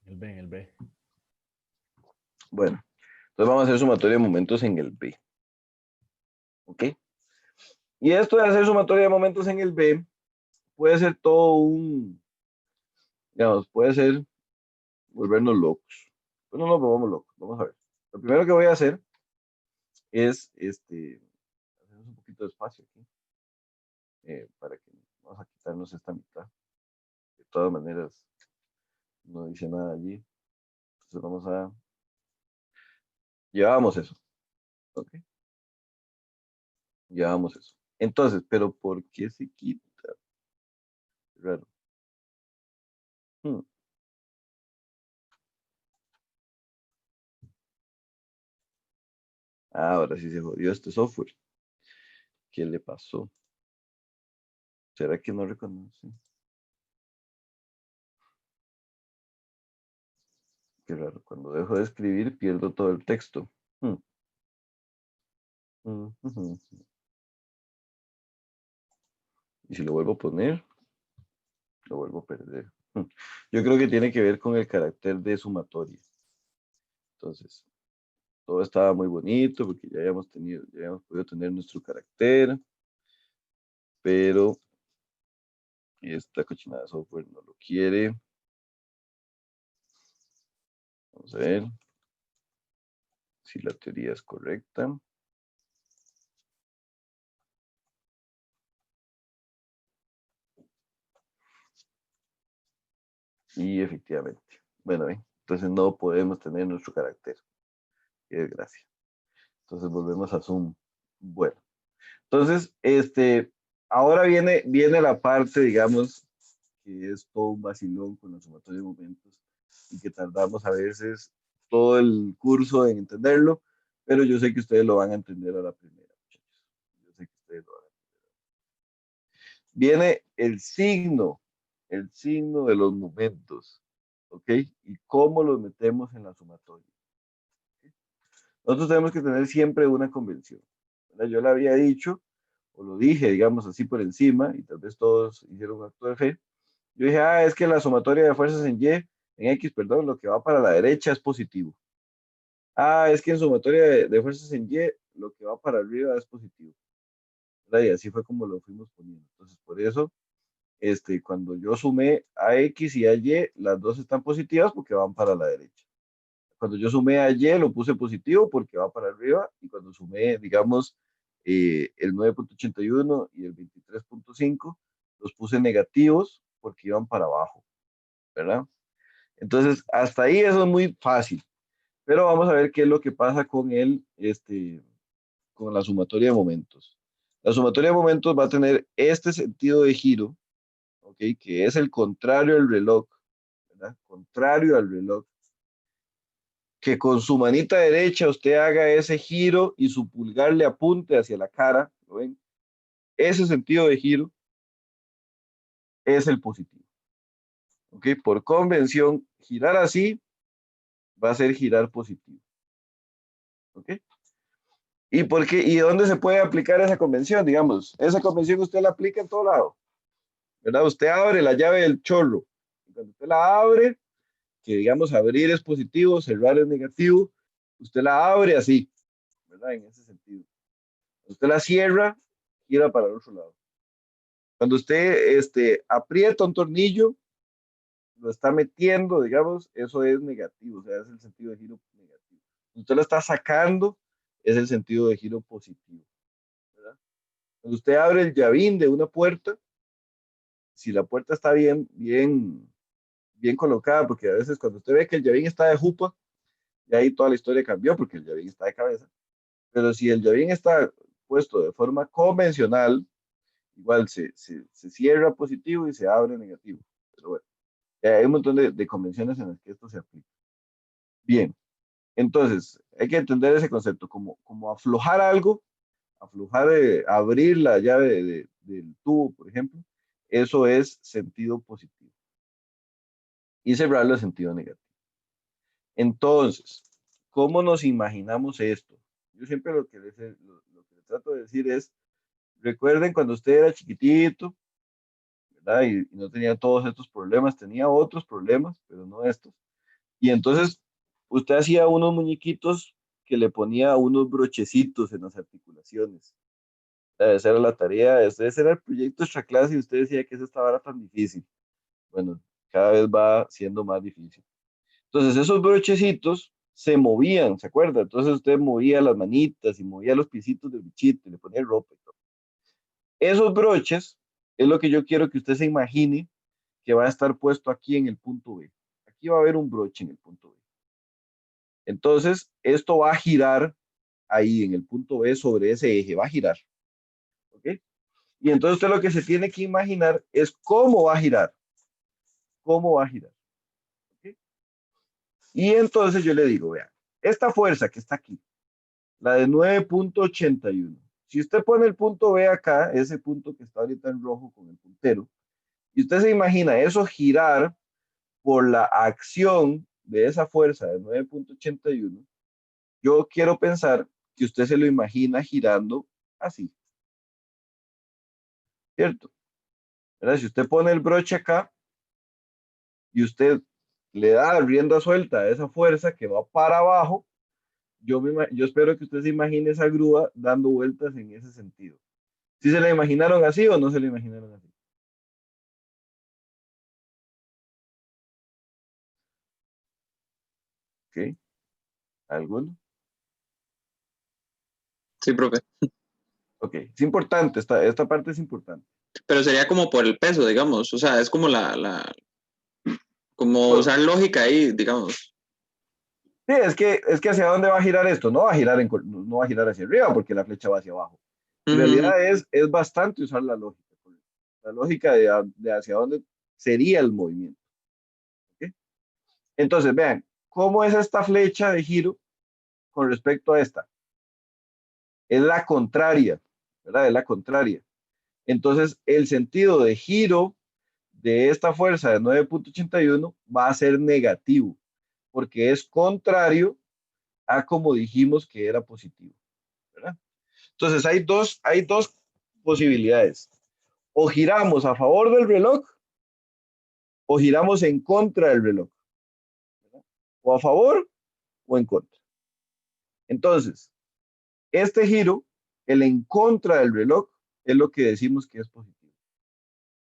El B, en el B. Bueno, entonces vamos a hacer sumatoria de momentos en el B. ¿Ok? Y esto de hacer sumatoria de momentos en el B puede ser todo un, digamos, puede ser volvernos locos. Pues no nos volvamos locos. Vamos a ver. Lo primero que voy a hacer es, hacemos un poquito de espacio aquí, para que vamos a quitarnos esta mitad. De todas maneras, no dice nada allí. Entonces vamos a, llevamos eso. ¿Ok? Llevamos eso. Entonces, pero ¿por qué se quita? Raro. Hmm. Ahora sí se jodió este software. ¿Qué le pasó? ¿Será que no reconoce? Qué raro. Cuando dejo de escribir, pierdo todo el texto. Hmm. Ujú. Y si lo vuelvo a poner, lo vuelvo a perder. Yo creo que tiene que ver con el carácter de sumatoria. Entonces, todo estaba muy bonito porque ya habíamos podido tener nuestro carácter, pero esta cochinada de software no lo quiere. Vamos a ver si la teoría es correcta. Y efectivamente. Bueno, entonces no podemos tener nuestro carácter. Qué desgracia. Entonces volvemos a Zoom. Bueno, entonces, ahora viene la parte, digamos, que es todo un vacilón con la sumatoria de momentos y que tardamos a veces todo el curso en entenderlo, pero yo sé que ustedes lo van a entender a la primera, muchachos. Yo sé que ustedes lo van a entender. Viene el signo de los momentos, ¿ok? Y cómo los metemos en la sumatoria. Nosotros tenemos que tener siempre una convención, ¿verdad? Yo le había dicho, o lo dije, digamos así por encima, y tal vez todos hicieron un acto de fe. Yo dije, es que la sumatoria de fuerzas en Y, en X, perdón, lo que va para la derecha es positivo. Es que en sumatoria de fuerzas en Y, lo que va para arriba es positivo. ¿Verdad? Y así fue como lo fuimos poniendo. Entonces, por eso, cuando yo sumé a X y a Y, las dos están positivas porque van para la derecha. Cuando yo sumé a Y, lo puse positivo porque va para arriba. Y cuando sumé, digamos, el 9.81 y el 23.5, los puse negativos porque iban para abajo, ¿verdad? Entonces, hasta ahí eso es muy fácil. Pero vamos a ver qué es lo que pasa con la sumatoria de momentos. La sumatoria de momentos va a tener este sentido de giro, ¿ok? Que es el contrario al reloj, ¿verdad? Contrario al reloj. Que con su manita derecha usted haga ese giro y su pulgar le apunte hacia la cara, ¿lo ven? Ese sentido de giro es el positivo, ¿ok? Por convención, girar así va a ser girar positivo, ¿ok? ¿Y por qué? ¿Y dónde se puede aplicar esa convención? Digamos, esa convención usted la aplica en todo lado, ¿verdad? Usted abre la llave del chorro. Y cuando usted la abre, que digamos abrir es positivo, cerrar es negativo, usted la abre así, ¿verdad? En ese sentido. Usted la cierra, gira para el otro lado. Cuando usted aprieta un tornillo, lo está metiendo, digamos, eso es negativo, o sea, es el sentido de giro negativo. Usted lo está sacando, es el sentido de giro positivo, ¿verdad? Cuando usted abre el llavín de una puerta, si la puerta está bien colocada, porque a veces cuando usted ve que el llavín está de jupa, y ahí toda la historia cambió porque el llavín está de cabeza. Pero si el llavín está puesto de forma convencional, igual se cierra positivo y se abre negativo. Pero bueno, hay un montón de convenciones en las que esto se aplica. Bien, entonces hay que entender ese concepto como aflojar algo, aflojar, abrir la llave del tubo, por ejemplo, eso es sentido positivo. Y cerrarlo es sentido negativo. Entonces, ¿cómo nos imaginamos esto? Yo siempre lo que les trato de decir es, recuerden cuando usted era chiquitito, ¿verdad? Y no tenía todos estos problemas, tenía otros problemas, pero no estos. Y entonces usted hacía unos muñequitos que le ponía unos brochecitos en las articulaciones. Esa era la tarea, ese era el proyecto extra clase y usted decía que eso estaba tan difícil. Bueno, cada vez va siendo más difícil. Entonces esos brochecitos se movían, ¿se acuerda? Entonces usted movía las manitas y movía los piecitos del bichito y le ponía ropa y todo. Esos broches es lo que yo quiero que usted se imagine que va a estar puesto aquí en el punto B. Aquí va a haber un broche en el punto B. Entonces, esto va a girar ahí en el punto B sobre ese eje, va a girar. ¿Ok? Y entonces usted lo que se tiene que imaginar es cómo va a girar. ¿Cómo va a girar? ¿Ok? Y entonces yo le digo, vean, esta fuerza que está aquí, la de 9.81. Si usted pone el punto B acá, ese punto que está ahorita en rojo con el puntero, y usted se imagina eso girar por la acción de esa fuerza de 9.81, yo quiero pensar que usted se lo imagina girando así, ¿cierto? ¿Verdad? Si usted pone el broche acá y usted le da rienda suelta a esa fuerza que va para abajo, yo espero que usted se imagine esa grúa dando vueltas en ese sentido. ¿Sí se la imaginaron así o no se la imaginaron así? ¿Ok? ¿Alguno? Sí, profe. Ok, es importante, esta parte es importante. Pero sería como por el peso, digamos. O sea, es como como Pues, usar lógica ahí, digamos. sí, es que hacia dónde va a girar esto, no va a girar no va a girar hacia arriba porque la flecha va hacia abajo. En Ujú. realidad es bastante usar la lógica, la lógica de hacia dónde sería el movimiento. ¿Ok? Entonces, vean, ¿cómo es esta flecha de giro con respecto a esta? Es la contraria, ¿verdad? Es la contraria. Entonces, el sentido de giro de esta fuerza de 9.81 va a ser negativo, porque es contrario a como dijimos que era positivo, ¿verdad? Entonces, hay dos posibilidades. O giramos a favor del reloj o giramos en contra del reloj, ¿verdad? O a favor o en contra. Entonces, este giro, el en contra del reloj, es lo que decimos que es positivo.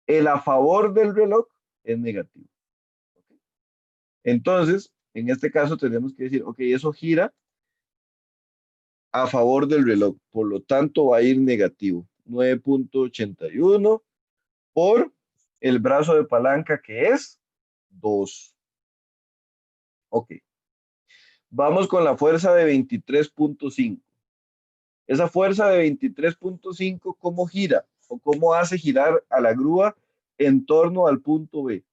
El a favor del reloj es negativo. ¿Ok? Entonces, en este caso tenemos que decir, ok, eso gira a favor del reloj, por lo tanto va a ir negativo. 9.81 por el brazo de palanca que es 2. Ok, vamos con la fuerza de 23.5. Esa fuerza de 23.5, ¿cómo gira? ¿O cómo hace girar a la grúa en torno al punto B?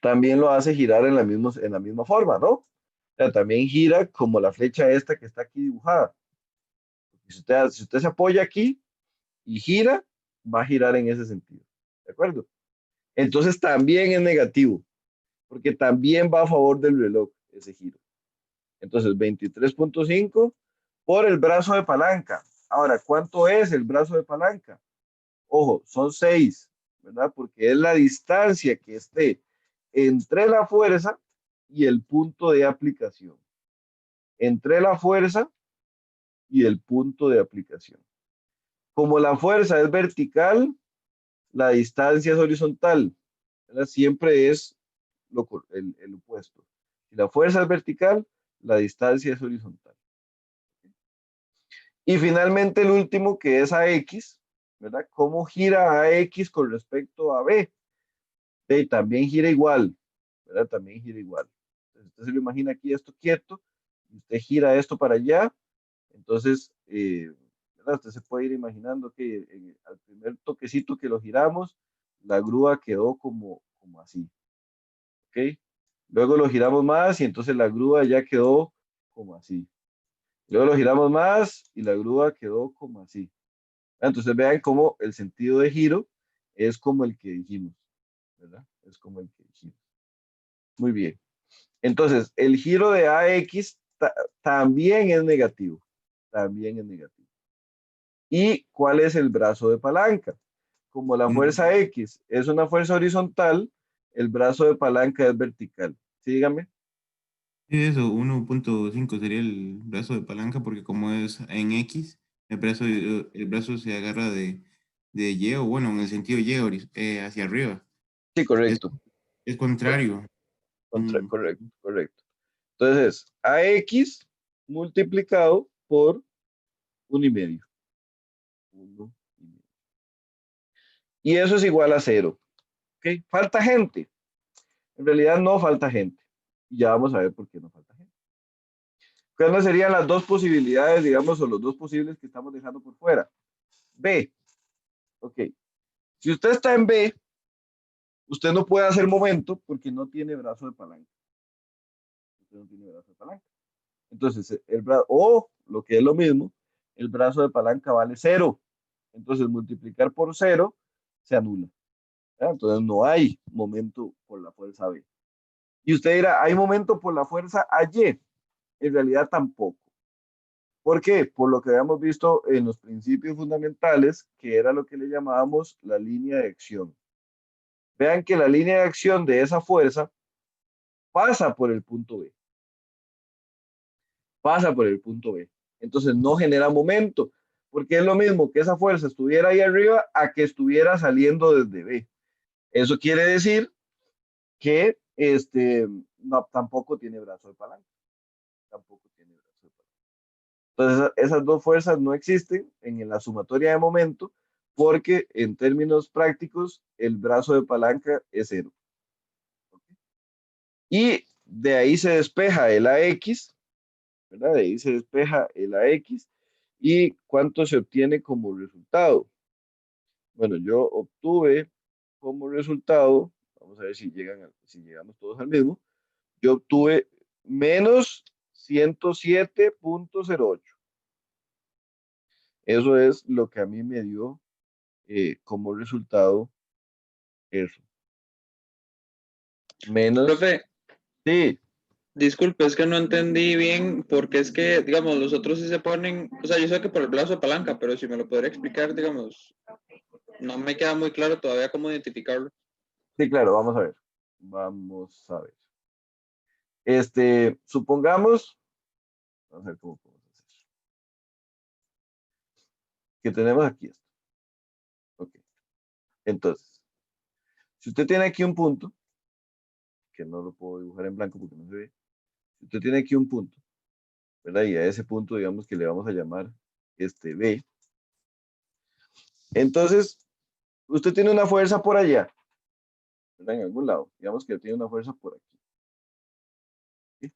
También lo hace girar en la misma forma, ¿no? O sea, también gira como la flecha esta que está aquí dibujada. Si usted se apoya aquí y gira, va a girar en ese sentido. ¿De acuerdo? Entonces también es negativo, porque también va a favor del reloj ese giro. Entonces 23.5 por el brazo de palanca. Ahora, ¿cuánto es el brazo de palanca? Ojo, son 6, ¿verdad? Porque es la distancia que esté entre la fuerza y el punto de aplicación. Entre la fuerza y el punto de aplicación. Como la fuerza es vertical, la distancia es horizontal, ¿verdad? Siempre es el opuesto. Si la fuerza es vertical, la distancia es horizontal. Y finalmente el último, que es AX, ¿verdad? ¿Cómo gira AX con respecto a B? Y también gira igual, ¿verdad? También gira igual. Entonces, usted se lo imagina aquí esto quieto, y usted gira esto para allá, entonces, ¿verdad? Usted se puede ir imaginando que al primer toquecito que lo giramos, la grúa quedó como así, ¿ok? Luego lo giramos más y entonces la grúa ya quedó como así. Luego lo giramos más y la grúa quedó como así. Entonces vean cómo el sentido de giro es como el que dijimos, ¿verdad? Es como el que dijimos. Muy bien. Entonces, el giro de AX también es negativo. También es negativo. ¿Y cuál es el brazo de palanca? Como la Uno- fuerza X es una fuerza horizontal, el brazo de palanca es vertical. Sí, dígame. Sí, eso, 1.5 sería el brazo de palanca, porque como es en X, el brazo se agarra de Y, o bueno, en el sentido Y, hacia arriba. Sí, Es, correcto. es contrario. Mm, Correcto, correcto. Entonces, AX multiplicado por 1,5. 1,5. Y eso es igual a 0. ¿Ok? ¿Falta gente? En realidad no falta gente. Y ya vamos a ver por qué no falta gente. ¿Cuáles serían las dos posibilidades, digamos, o los dos posibles que estamos dejando por fuera? B. Ok. Si usted está en B, usted no puede hacer momento porque no tiene brazo de palanca. Usted no tiene brazo de palanca. Entonces, el brazo, o lo que es lo mismo, el brazo de palanca vale 0. Entonces, multiplicar por 0 se anula. ¿Verdad? Entonces, no hay momento por la fuerza B. Y usted dirá, ¿hay momento por la fuerza AY? En realidad tampoco. ¿Por qué? Por lo que habíamos visto en los principios fundamentales, que era lo que le llamábamos la línea de acción. Vean que la línea de acción de esa fuerza pasa por el punto B. Pasa por el punto B. Entonces no genera momento, porque es lo mismo que esa fuerza estuviera ahí arriba a que estuviera saliendo desde B. Eso quiere decir que no, tampoco tiene brazo de palanca. Tampoco tiene brazo de palanca. Entonces, esas dos fuerzas no existen en la sumatoria de momento porque en términos prácticos el brazo de palanca es 0. Y de ahí se despeja el AX, ¿verdad? De ahí se despeja el AX. ¿Y cuánto se obtiene como resultado? Bueno, yo obtuve como resultado, vamos a ver si llegamos todos al mismo, yo obtuve menos 107,08. Eso es lo que a mí me dio como resultado eso. Menos, Profe, sí, disculpe, es que no entendí bien porque es que, digamos, los otros sí se ponen, o sea, yo sé que por el brazo de palanca, pero si me lo podría explicar, digamos, no me queda muy claro todavía cómo identificarlo. sí, claro, vamos a ver. Vamos a ver. Supongamos, vamos a ver cómo podemos hacer. Que tenemos aquí esto. Ok. Entonces, si usted tiene aquí un punto, que no lo puedo dibujar en blanco porque no se ve, si usted tiene aquí un punto, ¿verdad? Y a ese punto, digamos que le vamos a llamar B. Entonces, usted tiene una fuerza por allá, ¿verdad? En algún lado. Digamos que tiene una fuerza por aquí. ¿Sí?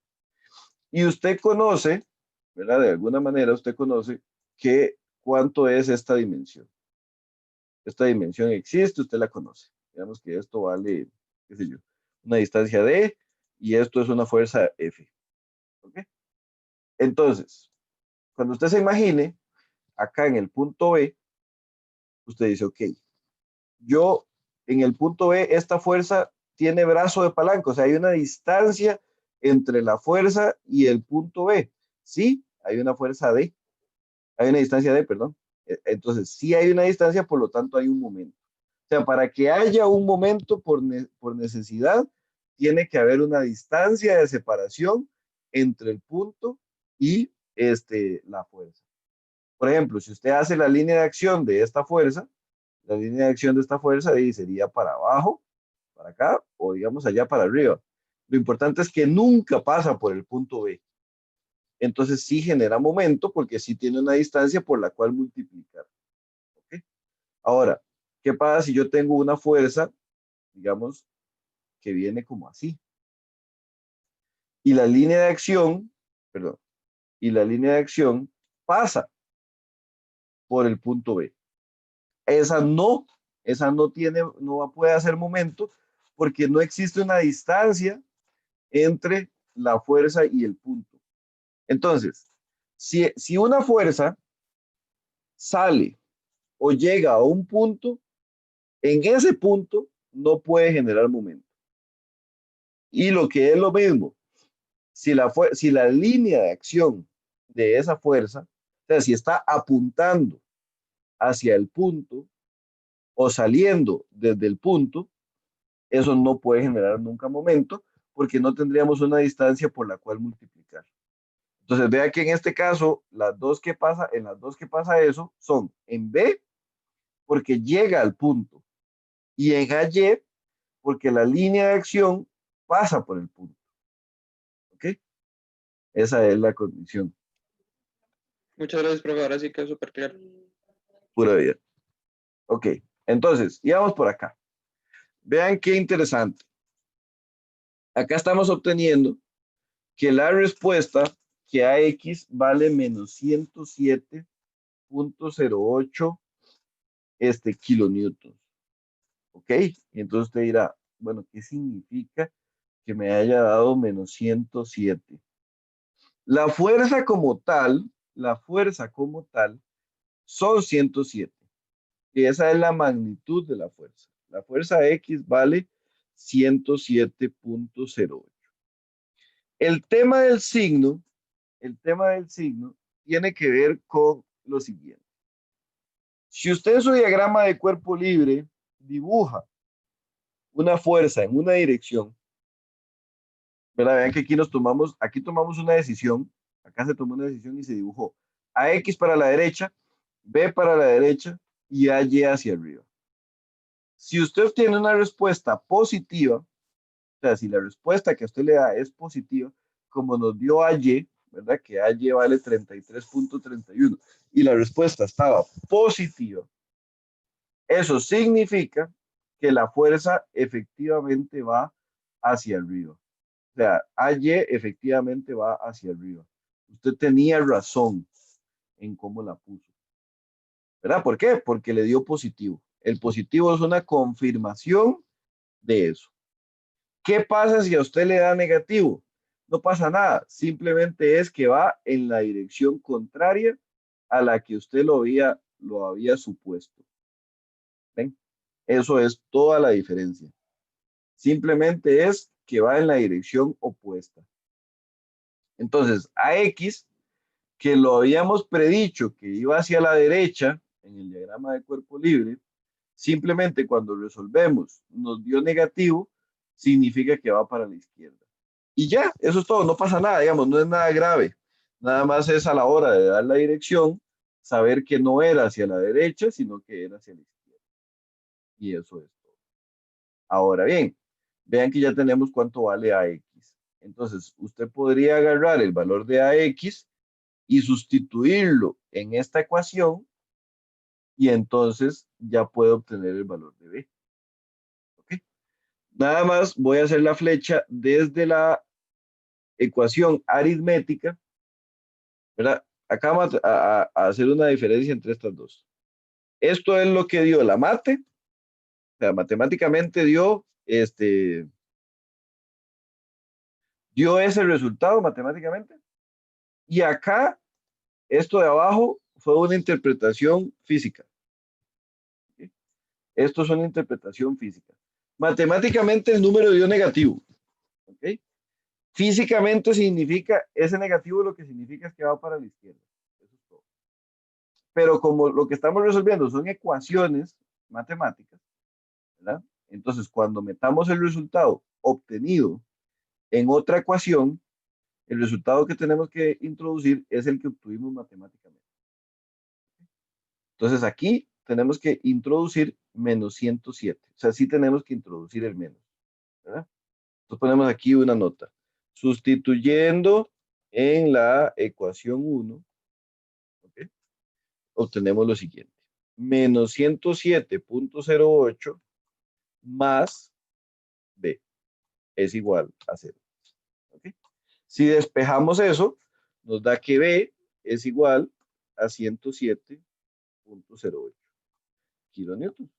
Y usted conoce, ¿verdad? De alguna manera usted conoce que cuánto es esta dimensión. Esta dimensión existe, usted la conoce. Digamos que esto vale, qué sé yo, una distancia D y esto es una fuerza F. ¿Ok? Entonces, cuando usted se imagine acá en el punto B, usted dice, ok, yo en el punto B, esta fuerza tiene brazo de palanca, o sea, hay una distancia entre la fuerza y el punto B. Sí, hay una fuerza D, hay una distancia D, perdón. Entonces, sí hay una distancia, por lo tanto hay un momento. O sea, para que haya un momento por necesidad, tiene que haber una distancia de separación entre el punto y la fuerza. Por ejemplo, si usted hace la línea de acción de esta fuerza, la línea de acción de esta fuerza ahí sería para abajo, para acá, o digamos allá para arriba. Lo importante es que nunca pasa por el punto B. Entonces sí genera momento porque sí tiene una distancia por la cual multiplicar. ¿Ok? Ahora, ¿qué pasa si yo tengo una fuerza, digamos, que viene como así? Y la línea de acción, perdón, y la línea de acción pasa por el punto B. Esa no tiene, no puede hacer momento porque no existe una distancia entre la fuerza y el punto. Entonces, si una fuerza sale o llega a un punto, en ese punto no puede generar momento. Y lo que es lo mismo, si la línea de acción de esa fuerza, o sea, si está apuntando hacia el punto o saliendo desde el punto, eso no puede generar nunca momento porque no tendríamos una distancia por la cual multiplicar. Entonces, vea que en este caso, en las dos que pasa eso son en B porque llega al punto y en AY porque la línea de acción pasa por el punto. ¿Ok? Esa es la condición. Muchas gracias, profe. Ahora sí quedó súper claro. Pura vida. Ok, entonces, y vamos por acá. Vean qué interesante. Acá estamos obteniendo que la respuesta que AX vale menos 107.08 kilonewtons. ¿Ok? Y entonces usted dirá, bueno, ¿qué significa que me haya dado menos 107? La fuerza como tal, son 107. Y esa es la magnitud de la fuerza. La fuerza X vale 107.08. El tema del signo tiene que ver con lo siguiente. Si usted en su diagrama de cuerpo libre dibuja una fuerza en una dirección, ¿verdad? Vean que aquí tomamos una decisión, acá se tomó una decisión y se dibujó AX para la derecha, B para la derecha y AY hacia arriba. Si usted obtiene una respuesta positiva, o sea, si la respuesta que a usted le da es positiva, como nos dio AY, ¿verdad? Que AY vale 33.31 y la respuesta estaba positiva, eso significa que la fuerza efectivamente va hacia arriba. O sea, AY efectivamente va hacia arriba. Usted tenía razón en cómo la puso. ¿Verdad? ¿Por qué? Porque le dio positivo. El positivo es una confirmación de eso. ¿Qué pasa si a usted le da negativo? No pasa nada. Simplemente es que va en la dirección contraria a la que usted lo había supuesto. ¿Ven? Eso es toda la diferencia. Simplemente es que va en la dirección opuesta. Entonces, AX, que lo habíamos predicho que iba hacia la derecha en el diagrama de cuerpo libre, simplemente cuando resolvemos nos dio negativo, significa que va para la izquierda. Y ya, eso es todo, no pasa nada, digamos, no es nada grave. Nada más es a la hora de dar la dirección, saber que no era hacia la derecha, sino que era hacia la izquierda. Y eso es todo. Ahora bien, vean que ya tenemos cuánto vale AX. Entonces, usted podría agarrar el valor de AX y sustituirlo en esta ecuación y entonces ya puede obtener el valor de B. ¿Ok? Nada más voy a hacer la flecha desde la ecuación aritmética, ¿verdad? Acá vamos a hacer una diferencia entre estas dos. Esto es lo que dio la mate, o sea, matemáticamente dio ese resultado matemáticamente. Y acá, esto de abajo fue una interpretación física. ¿Sí? Esto es una interpretación física. Matemáticamente el número dio negativo. ¿Ok? Físicamente significa, ese negativo lo que significa es que va para la izquierda. Eso es todo. Pero como lo que estamos resolviendo son ecuaciones matemáticas, ¿verdad? Entonces, cuando metamos el resultado obtenido en otra ecuación, el resultado que tenemos que introducir es el que obtuvimos matemáticamente. Entonces, aquí tenemos que introducir menos 107. O sea, sí tenemos que introducir el menos, ¿verdad? Entonces, ponemos aquí una nota. Sustituyendo en la ecuación 1, ¿okay? Obtenemos lo siguiente. menos 107.08 más B es igual a 0. ¿Okay? Si despejamos eso, nos da que B es igual a 107.08 kilonewtons.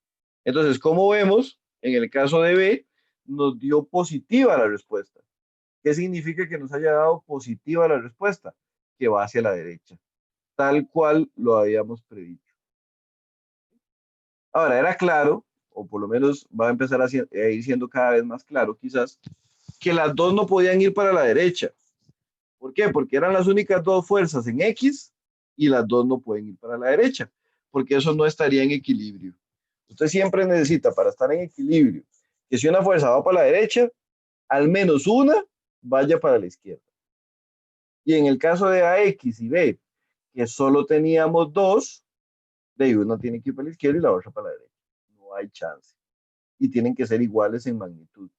Entonces, como vemos, en el caso de B, nos dio positiva la respuesta. ¿Qué significa que nos haya dado positiva la respuesta? Que va hacia la derecha, tal cual lo habíamos predicho. Ahora, era claro, o por lo menos va a empezar a ir siendo cada vez más claro, quizás, que las dos no podían ir para la derecha. ¿Por qué? Porque eran las únicas dos fuerzas en X y las dos no pueden ir para la derecha, porque eso no estaría en equilibrio. Usted siempre necesita, para estar en equilibrio, que si una fuerza va para la derecha, al menos una vaya para la izquierda. Y en el caso de AX y B, que solo teníamos dos, de una tiene que ir para la izquierda y la otra para la derecha. No hay chance. Y tienen que ser iguales en magnitud,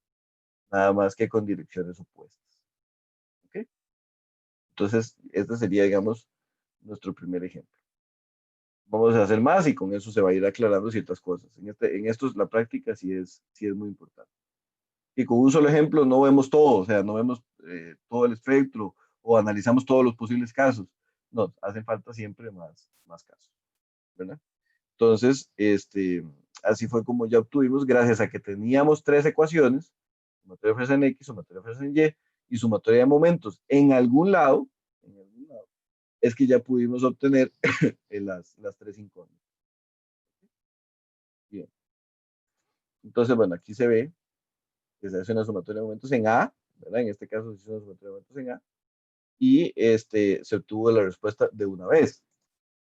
nada más que con direcciones opuestas. ¿Okay? Entonces, este sería, digamos, nuestro primer ejemplo. Vamos a hacer más y con eso se va a ir aclarando ciertas cosas. En estos la práctica sí es muy importante. Y con un solo ejemplo no vemos todo, o sea, no vemos todo el espectro o analizamos todos los posibles casos. No, hacen falta siempre más casos, ¿verdad? Entonces, así fue como ya obtuvimos, gracias a que teníamos tres ecuaciones, sumatoria de fuerza en X, sumatoria de fuerza en Y sumatoria de momentos en algún lado, es que ya pudimos obtener las tres incógnitas. Bien. Entonces, bueno, aquí se ve que se hace una sumatoria de momentos en A, ¿verdad? En este caso se hizo una sumatoria de momentos en A, y se obtuvo la respuesta de una vez.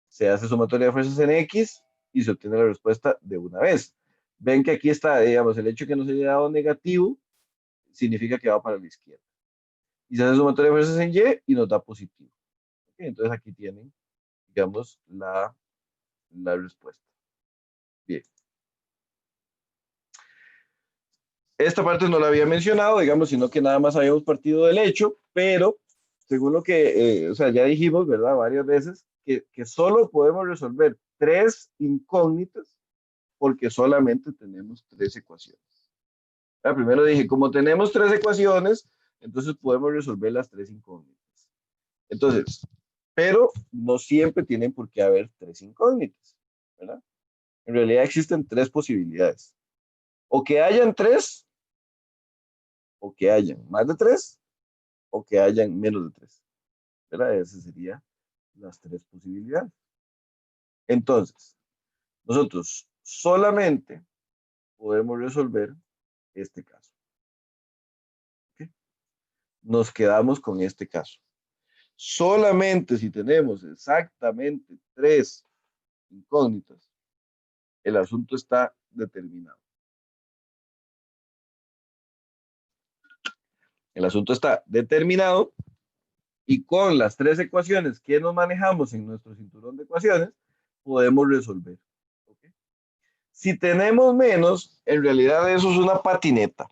Se hace sumatoria de fuerzas en X y se obtiene la respuesta de una vez. Ven que aquí está, digamos, el hecho de que nos haya dado negativo significa que va para la izquierda. Y se hace sumatoria de fuerzas en Y y nos da positivo. ¿Okay? Entonces aquí tienen, digamos, la respuesta. Bien. Esta parte no la había mencionado, digamos, sino que nada más habíamos partido del hecho, pero según lo que, o sea, ya dijimos, ¿verdad? Varias veces, que solo podemos resolver tres incógnitas porque solamente tenemos tres ecuaciones. Primero dije, como tenemos tres ecuaciones, entonces podemos resolver las tres incógnitas. Entonces, pero no siempre tienen por qué haber tres incógnitas, ¿verdad? En realidad existen tres posibilidades. O que hayan tres, o que hayan más de tres, o que hayan menos de tres, ¿verdad? Esas serían las tres posibilidades. Entonces, nosotros solamente podemos resolver este caso. ¿Okay? Nos quedamos con este caso. Solamente si tenemos exactamente tres incógnitas, el asunto está determinado. El asunto está determinado y con las tres ecuaciones que nos manejamos en nuestro cinturón de ecuaciones, podemos resolver. ¿Okay? Si tenemos menos, en realidad eso es una patineta.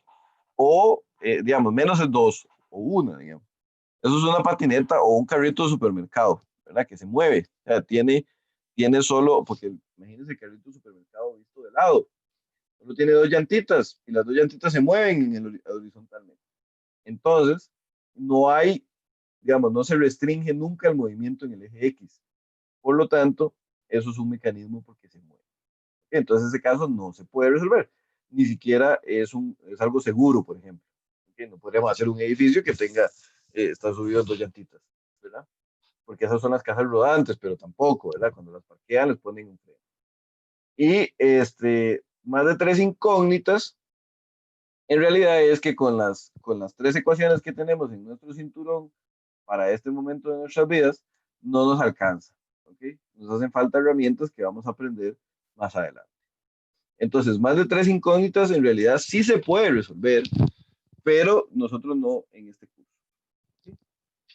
O, digamos, menos es dos o una, digamos. Eso es una patineta o un carrito de supermercado, ¿verdad? Que se mueve. O sea, tiene solo, porque imagínense el carrito de supermercado visto de lado. Solo tiene dos llantitas y las dos llantitas se mueven en el horizontalmente. Entonces, no hay, digamos, no se restringe nunca el movimiento en el eje X. Por lo tanto, eso es un mecanismo porque se mueve. Entonces, ese caso no se puede resolver. Ni siquiera es algo seguro, por ejemplo. No podríamos hacer un edificio que está subido en dos llantitas, ¿verdad? Porque esas son las casas rodantes, pero tampoco, ¿verdad? Cuando las parquean les ponen un freno. Y más de tres incógnitas, en realidad es que con las tres ecuaciones que tenemos en nuestro cinturón para este momento de nuestras vidas, no nos alcanza, ¿ok? Nos hacen falta herramientas que vamos a aprender más adelante. Entonces, más de tres incógnitas en realidad sí se puede resolver, pero nosotros no en este curso. ¿Sí?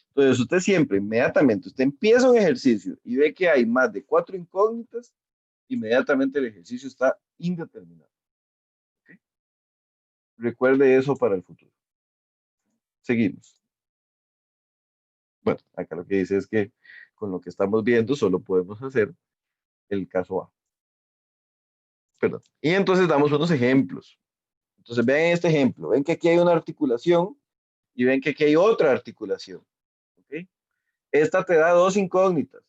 Entonces, usted siempre, inmediatamente, usted empieza un ejercicio y ve que hay más de cuatro incógnitas, inmediatamente el ejercicio está indeterminado. ¿Okay? Recuerde eso para el futuro. Seguimos. Bueno, acá lo que dice es que con lo que estamos viendo solo podemos hacer el caso A. Perdón. Y entonces damos unos ejemplos. Entonces vean este ejemplo. Ven que aquí hay una articulación y ven que aquí hay otra articulación. ¿Ok? Esta te da dos incógnitas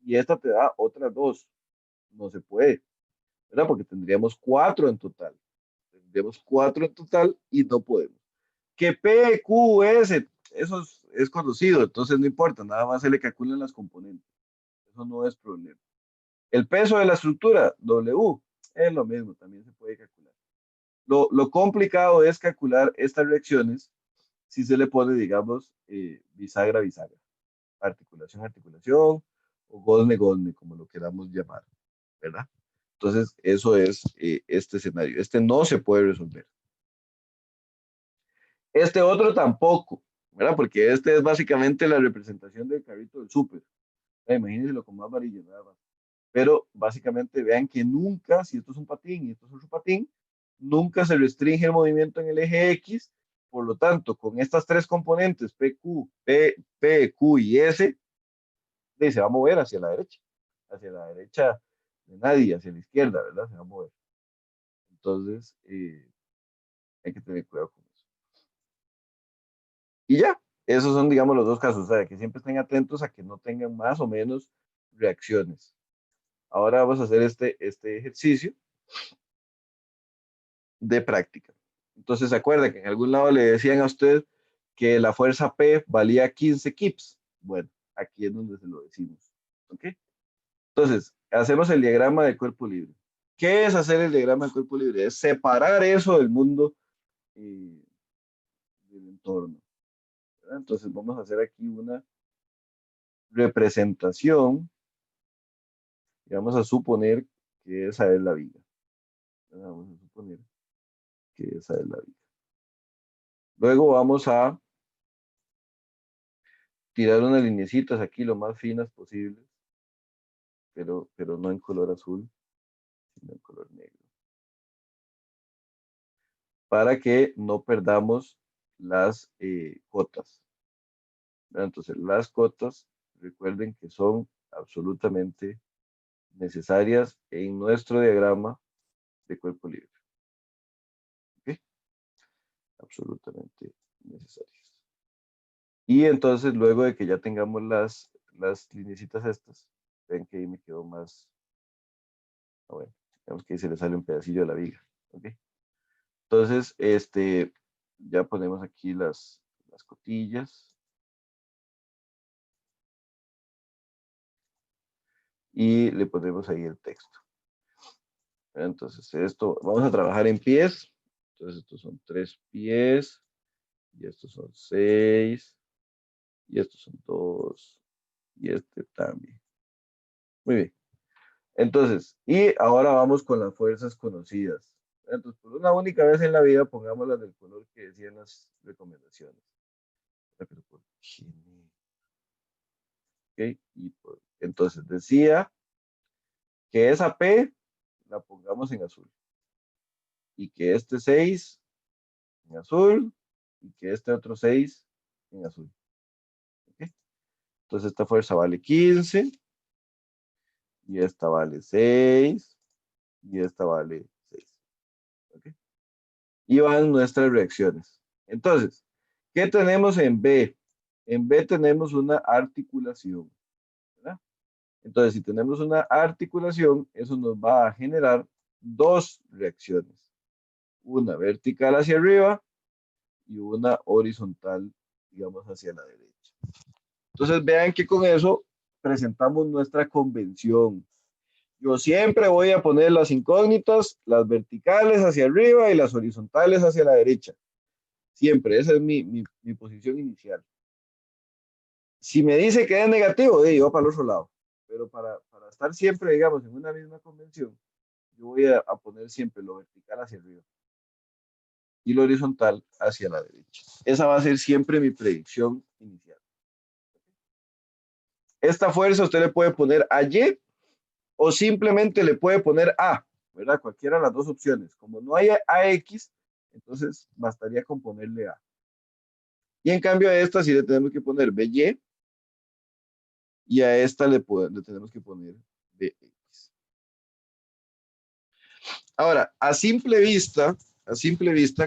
y esta te da otras dos. No se puede, ¿verdad? Porque tendríamos cuatro en total. Tendríamos cuatro en total y no podemos. Que P, Q, S, eso es conocido, entonces no importa, nada más se le calculan las componentes. Eso no es problema. El peso de la estructura, W, es lo mismo, también se puede calcular. Lo complicado es calcular estas reacciones si se le pone, digamos, bisagra, bisagra, articulación, articulación, o gozne, gozne, como lo queramos llamar, ¿verdad? Entonces, eso es este escenario. Este no se puede resolver. Este otro tampoco, ¿verdad? Porque este es básicamente la representación del carrito del súper. Imagínenselo con más varillas, nada más. Pero básicamente vean que nunca, si esto es un patín y esto es otro patín, nunca se restringe el movimiento en el eje X. Por lo tanto, con estas tres componentes, P, Q y S, se va a mover hacia la derecha de nadie, hacia la izquierda, ¿verdad? Se va a mover. Entonces, hay que tener cuidado con eso. Y ya, esos son, digamos, los dos casos, o sea, que siempre estén atentos a que no tengan más o menos reacciones. Ahora vamos a hacer este ejercicio de práctica. Entonces, ¿se acuerda que en algún lado le decían a usted que la fuerza P valía 15 kips? Bueno, aquí es donde se lo decimos. ¿Ok? Entonces, hacemos el diagrama de cuerpo libre. ¿Qué es hacer el diagrama de cuerpo libre? Es separar eso del mundo del entorno, ¿verdad? Entonces, vamos a hacer aquí una representación y vamos a suponer que esa es la viga. Vamos a suponer que esa es la viga. Luego vamos a tirar unas lineecitas aquí lo más finas posibles, pero no en color azul, sino en color negro. Para que no perdamos las cotas. Entonces, las cotas, recuerden que son absolutamente necesarias en nuestro diagrama de cuerpo libre. ¿Ok? Absolutamente necesarias. Y entonces, luego de que ya tengamos las lineecitas estas, ven que ahí me quedó más, bueno, digamos que ahí se le sale un pedacillo de la viga. ¿Ok? Entonces, ya ponemos aquí las cotillas. Y le ponemos ahí el texto. Entonces, esto, vamos a trabajar en pies. Entonces, estos son 3 pies. Y estos son 6. Y estos son 2. Y este también. Muy bien. Entonces, y ahora vamos con las fuerzas conocidas. Entonces, por una única vez en la vida, pongámoslas del color que decían las recomendaciones. Pero ¿por qué? ¿Ok? Entonces, decía que esa P la pongamos en azul. Y que este 6 en azul y que este otro 6 en azul. ¿Okay? Entonces esta fuerza vale 15 y esta vale 6 y esta vale 6. ¿Okay? Y van nuestras reacciones. Entonces, ¿qué tenemos en B? En B tenemos una articulación, ¿verdad? Entonces, si tenemos una articulación, eso nos va a generar dos reacciones. Una vertical hacia arriba y una horizontal, digamos, hacia la derecha. Entonces vean que con eso presentamos nuestra convención. Yo siempre voy a poner las incógnitas, las verticales hacia arriba y las horizontales hacia la derecha. Siempre, esa es mi posición inicial. Si me dice que es negativo, yo para el otro lado. Pero para estar siempre, digamos, en una misma convención, yo voy a poner siempre lo vertical hacia arriba y lo horizontal hacia la derecha. Esa va a ser siempre mi predicción inicial. Esta fuerza usted le puede poner a Y o simplemente le puede poner A, ¿verdad? Cualquiera de las dos opciones. Como no hay AX, entonces bastaría con ponerle A. Y en cambio a esta sí le tenemos que poner BY y a esta le tenemos que poner BX. Ahora, a simple vista,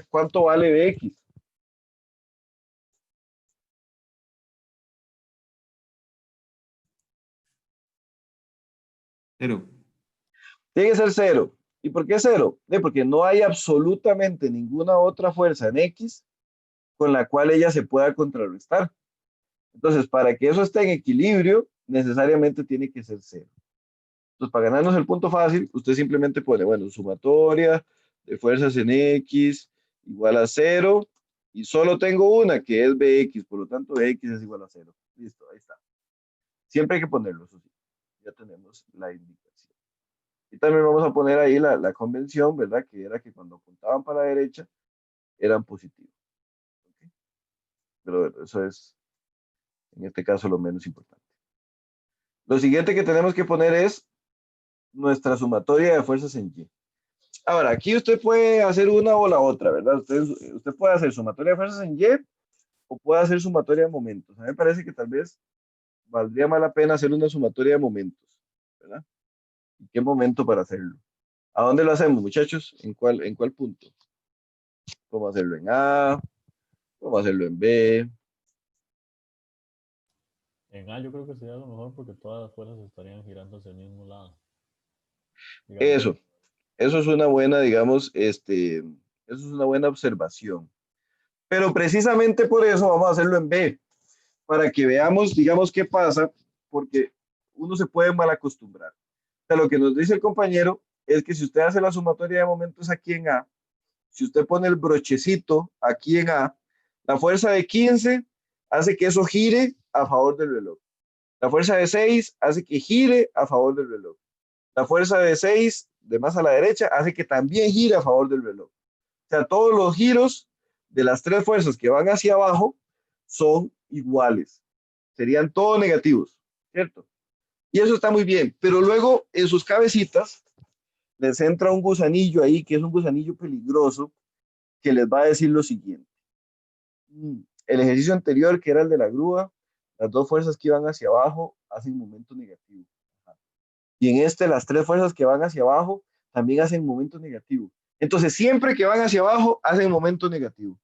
¿cuánto vale Bx? Cero. Tiene que ser cero. ¿Y por qué cero? Porque no hay absolutamente ninguna otra fuerza en X con la cual ella se pueda contrarrestar. Entonces, para que eso esté en equilibrio, necesariamente tiene que ser cero. Entonces, para ganarnos el punto fácil, usted simplemente pone, bueno, sumatoria de fuerzas en X igual a cero, y solo tengo una que es Bx, por lo tanto Bx es igual a cero. Listo, ahí está. Siempre hay que ponerlo, eso sí. Ya tenemos la indicación. Y también vamos a poner ahí la convención, ¿verdad? Que era que cuando apuntaban para la derecha, eran positivos. ¿Okay? Pero bueno, eso es, en este caso, lo menos importante. Lo siguiente que tenemos que poner es nuestra sumatoria de fuerzas en Y. Ahora, aquí usted puede hacer una o la otra, ¿verdad? Usted puede hacer sumatoria de fuerzas en Y o puede hacer sumatoria de momentos. A mí me parece que tal vez valdría más la pena hacer una sumatoria de momentos, ¿verdad? ¿Y qué momento para hacerlo? ¿A dónde lo hacemos, muchachos? En cuál punto? ¿Cómo hacerlo en A? ¿Cómo hacerlo en B? En A yo creo que sería lo mejor porque todas las fuerzas estarían girando hacia el mismo lado. Digamos, Eso, eso es una buena, digamos, eso es una buena observación. Pero precisamente por eso vamos a hacerlo en B, para que veamos, digamos, qué pasa, porque uno se puede mal acostumbrar. O sea, lo que nos dice el compañero es que si usted hace la sumatoria de momentos aquí en A, si usted pone el brochecito aquí en A, la fuerza de 15 hace que eso gire a favor del reloj. La fuerza de 6 hace que gire a favor del reloj. La fuerza de 6 de más a la derecha hace que también gire a favor del reloj. O sea, todos los giros de las tres fuerzas que van hacia abajo son iguales. Serían todos negativos, ¿cierto? Y eso está muy bien, pero luego en sus cabecitas les entra un gusanillo ahí, que es un gusanillo peligroso, que les va a decir lo siguiente. El ejercicio anterior, que era el de la grúa, las dos fuerzas que iban hacia abajo hacen momento negativo. Y en este, las tres fuerzas que van hacia abajo también hacen momento negativo. Entonces, siempre que van hacia abajo, hacen momento negativo.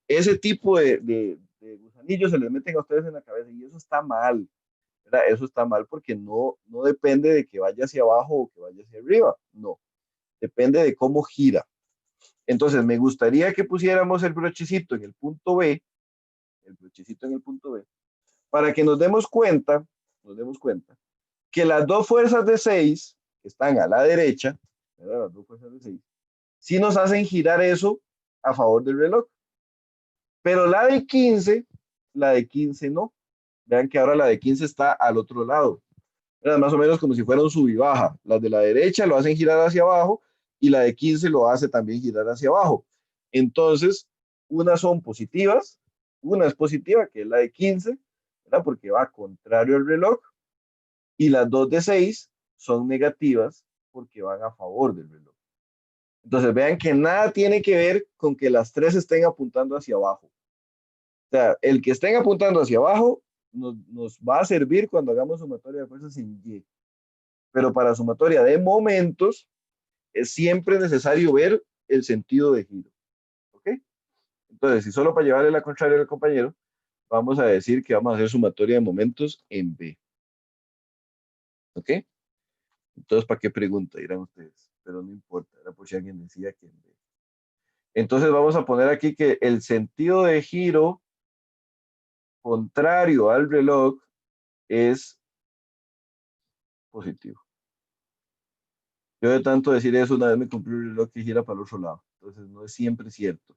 Ese tipo de gusanillos se les meten a ustedes en la cabeza y eso está mal. ¿Verdad? Eso está mal porque no depende de que vaya hacia abajo o que vaya hacia arriba. No, depende de cómo gira. Entonces, me gustaría que pusiéramos el brochecito en el punto B, el brochecito en el punto B, para que nos demos cuenta que las dos fuerzas de 6 que están a la derecha, ¿verdad? Las dos fuerzas de 6, sí nos hacen girar eso a favor del reloj. Pero la de 15 no. Vean que ahora la de 15 está al otro lado. Era más o menos como si fuera un sub y baja. Las de la derecha lo hacen girar hacia abajo y la de 15 lo hace también girar hacia abajo. Entonces, unas son positivas, una es positiva, que es la de 15, ¿verdad? Porque va contrario al reloj, y las dos de 6 son negativas porque van a favor del reloj. Entonces, vean que nada tiene que ver con que las tres estén apuntando hacia abajo. O sea, el que estén apuntando hacia abajo nos va a servir cuando hagamos sumatoria de fuerzas en Y. Pero para sumatoria de momentos es siempre necesario ver el sentido de giro. ¿Ok? Entonces, si solo para llevarle la contraria al compañero, vamos a decir que vamos a hacer sumatoria de momentos en B. ¿Ok? Entonces, ¿para qué pregunta? Dirán ustedes. Pero no importa, era por si alguien decía que en B. Entonces, vamos a poner aquí que el sentido de giro contrario al reloj es positivo. Yo de tanto decir eso, una vez me compré un reloj que gira para el otro lado. Entonces, no es siempre cierto.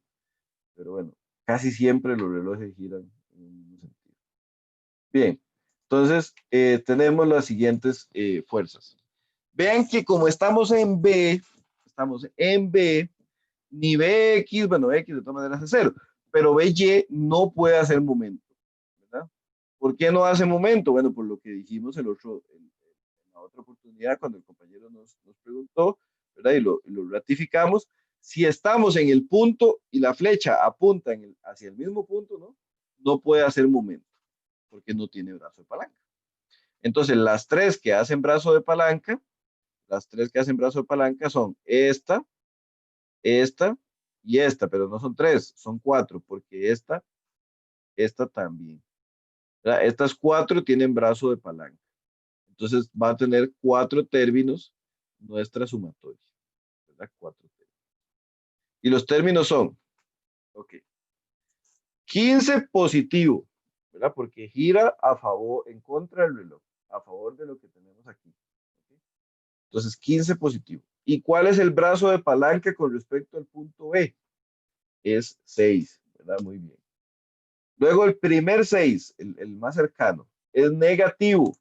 Pero bueno, casi siempre los relojes giran en el mismo sentido. Bien, entonces tenemos las siguientes fuerzas. Vean que como estamos en B, ni BX, bueno, X de todas maneras es cero, pero BY no puede hacer momento, ¿verdad? ¿Por qué no hace momento? Bueno, por lo que dijimos en la otra oportunidad cuando el compañero nos preguntó, ¿verdad? Y lo ratificamos. Si estamos en el punto y la flecha apunta hacia el mismo punto, ¿no? No puede hacer momento porque no tiene brazo de palanca. Entonces, las tres que hacen brazo de palanca, las tres que hacen brazo de palanca son esta y esta, pero no son tres, son cuatro, porque esta también. ¿Verdad? Estas cuatro tienen brazo de palanca. Entonces va a tener cuatro términos nuestra sumatoria. ¿Verdad? Cuatro términos. Y los términos son, ok, 15 positivo, ¿verdad? Porque gira a favor, en contra del reloj, a favor de lo que tenemos aquí. ¿Ok? Entonces, 15 positivo. ¿Y cuál es el brazo de palanca con respecto al punto B? Es 6, ¿verdad? Muy bien. Luego el primer 6, el más cercano, es negativo,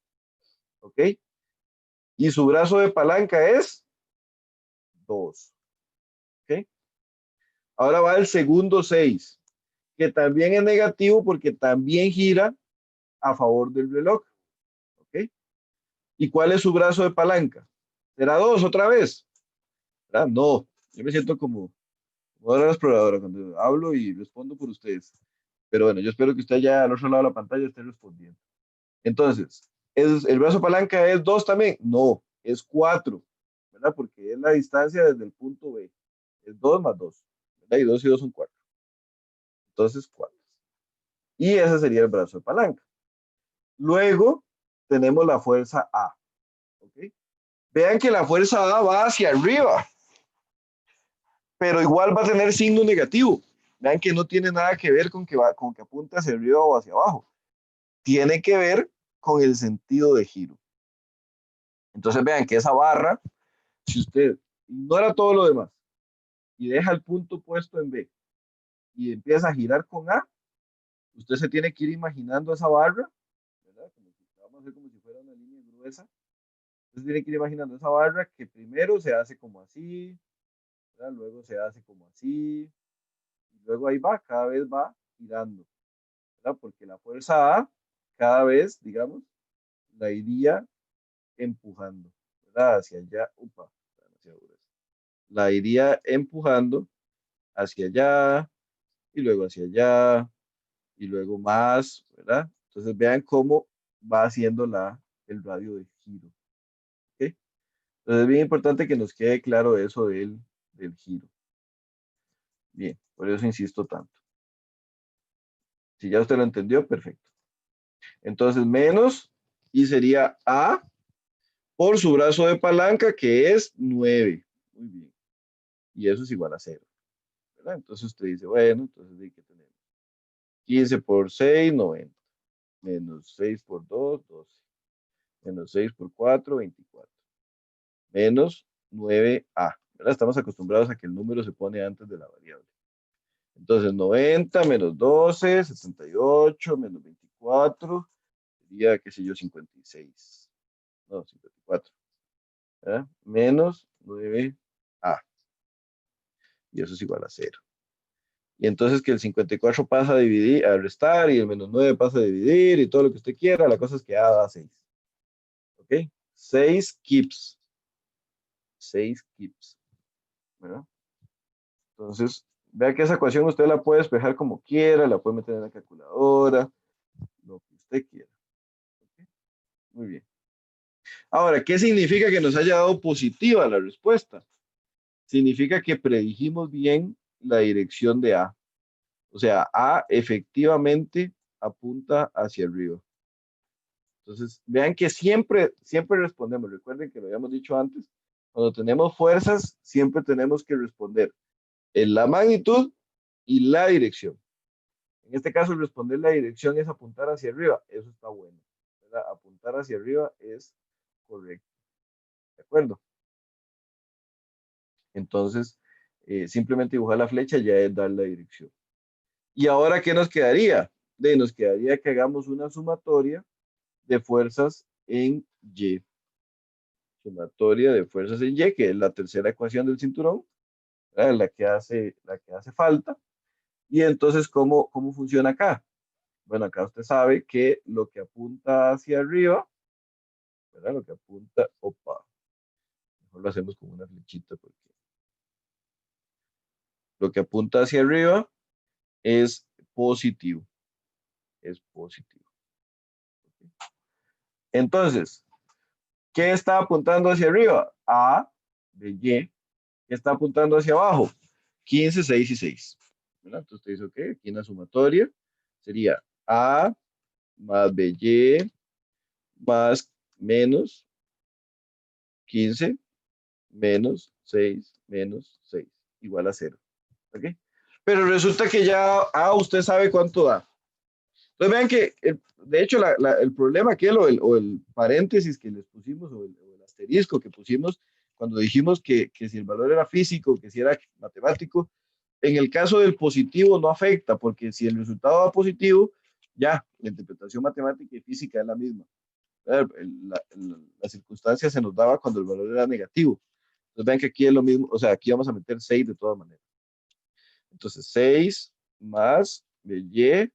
¿ok? Y su brazo de palanca es 2, ¿ok? Ahora va el segundo 6, que también es negativo porque también gira a favor del reloj, ¿ok? ¿Y cuál es su brazo de palanca? ¿Será 2 otra vez? ¿Verdad? No, yo me siento como ahora la exploradora cuando hablo y respondo por ustedes. Pero bueno, yo espero que usted ya al otro lado de la pantalla esté respondiendo. Entonces, ¿el brazo de palanca es 2 también? No, es 4, ¿verdad? Porque es la distancia desde el punto B. Es 2 más 2, ¿verdad? Y 2 y 2 son 4. Entonces, 4. Y ese sería el brazo de palanca. Luego tenemos la fuerza A. ¿Ok? Vean que la fuerza A va hacia arriba, pero igual va a tener signo negativo. Vean que no tiene nada que ver con que apunta hacia arriba o hacia abajo. Tiene que ver con el sentido de giro. Entonces vean que esa barra, si usted ignora todo lo demás y deja el punto puesto en B y empieza a girar con A, usted se tiene que ir imaginando esa barra, ¿verdad? Vamos a hacer como si fuera una línea gruesa. Entonces tiene que ir imaginando esa barra que primero se hace como así, ¿verdad? Luego se hace como así, y luego ahí va, cada vez va girando, ¿verdad? Porque la fuerza A cada vez, digamos, la iría empujando, ¿verdad? Hacia allá, upa, la iría empujando hacia allá y luego hacia allá y luego más, ¿verdad? Entonces vean cómo va haciendo el radio de giro, ¿ok? Entonces es bien importante que nos quede claro eso del giro. Bien, por eso insisto tanto. Si ya usted lo entendió, perfecto. Entonces menos y sería A por su brazo de palanca que es 9. Muy bien. Y eso es igual a 0. ¿Verdad? Entonces usted dice, bueno, entonces ¿de qué tenemos? 15 por 6, 90. Menos 6 por 2, 12. Menos 6 por 4, 24. Menos 9A. ¿Verdad? Estamos acostumbrados a que el número se pone antes de la variable. Entonces 90 menos 12, 78 menos 24, sería, qué sé yo, 56. No, 54. ¿Verdad? Menos 9A. Y eso es igual a 0. Y entonces que el 54 pasa a dividir, a restar, y el menos 9 pasa a dividir, y todo lo que usted quiera, la cosa es que A da 6. ¿Ok? 6 kips. 6 kips. ¿Verdad? Entonces, vea que esa ecuación usted la puede despejar como quiera, la puede meter en la calculadora, lo que usted quiera. ¿Ok? Muy bien. Ahora, ¿qué significa que nos haya dado positiva la respuesta? Significa que predijimos bien la dirección de A. O sea, A efectivamente apunta hacia arriba. Entonces, vean que siempre respondemos. Recuerden que lo habíamos dicho antes. Cuando tenemos fuerzas, siempre tenemos que responder en la magnitud y la dirección. En este caso, responder la dirección es apuntar hacia arriba. Eso está bueno, ¿verdad? Apuntar hacia arriba es correcto. ¿De acuerdo? Entonces, simplemente dibujar la flecha ya es dar la dirección. ¿Y ahora qué nos quedaría? Nos quedaría que hagamos una sumatoria de fuerzas en Y. Sumatoria de fuerzas en Y, que es la tercera ecuación del cinturón, ¿verdad? La que hace falta. Y entonces, ¿cómo funciona acá? Bueno, acá usted sabe que lo que apunta hacia arriba, ¿verdad? Lo que apunta, opa, mejor lo hacemos como una flechita porque lo que apunta hacia arriba es positivo, es positivo. Entonces, ¿Qué está apuntando hacia arriba? A, B, Y. ¿Qué está apuntando hacia abajo? 15, 6 y 6. ¿Verdad? Entonces usted dice, ok, aquí en la sumatoria sería A más BY más menos 15 menos 6 menos 6 igual a 0. ¿Ok? Pero resulta que ya usted sabe cuánto da. Entonces vean que, de hecho, el problema aquel o el paréntesis que les pusimos o el asterisco que pusimos cuando dijimos que si el valor era físico, que si era matemático, en el caso del positivo no afecta, porque si el resultado da positivo, ya, la interpretación matemática y física es la misma. La circunstancia se nos daba cuando el valor era negativo. Entonces vean que aquí es lo mismo, o sea, aquí vamos a meter 6 de todas maneras. Entonces 6 más BY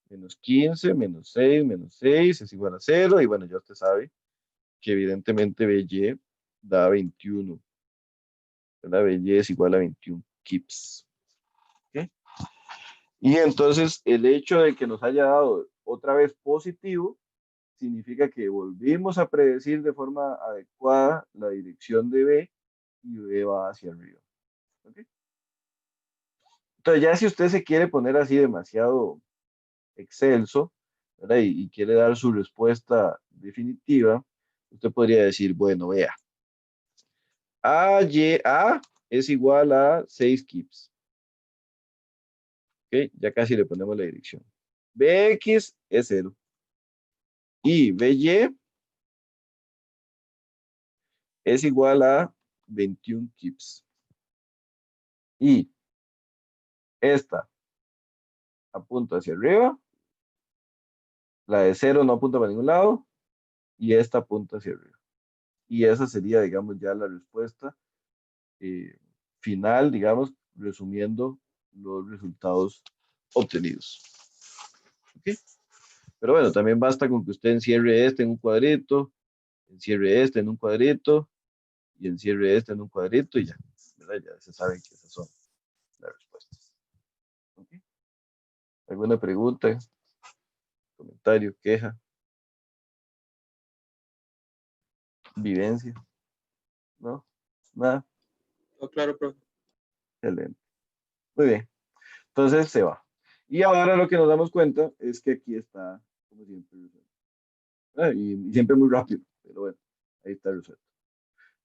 menos 15 menos 6 es igual a 0. Y bueno, ya usted sabe que evidentemente BY da 21. La BY es igual a 21 kips. ¿Okay? Y entonces el hecho de que nos haya dado otra vez positivo significa que volvimos a predecir de forma adecuada la dirección de B y B va hacia arriba. ¿Okay? Entonces ya si usted se quiere poner así demasiado excelso, ¿verdad? Y quiere dar su respuesta definitiva, usted podría decir, bueno, vea, A es igual a 6 kips. ¿Ok? Ya casi le ponemos la dirección. BX es 0. Y BY es igual a 21 kips. Y esta apunta hacia arriba, la de 0 no apunta para ningún lado, y esta apunta hacia arriba. Y esa sería, digamos, ya la respuesta final, digamos, resumiendo los resultados obtenidos. ¿Okay? Pero bueno, también basta con que usted encierre este en un cuadrito, encierre este en un cuadrito y encierre este en un cuadrito y ya, ¿verdad? Ya se saben que esas son las respuestas. ¿Okay? ¿Alguna pregunta, comentario, queja, vivencia? ¿No? Nada. Oh, claro, profe. Excelente. Muy bien. Entonces se va. Y ahora lo que nos damos cuenta es que aquí está, como siempre, y siempre muy rápido, pero bueno, ahí está resuelto.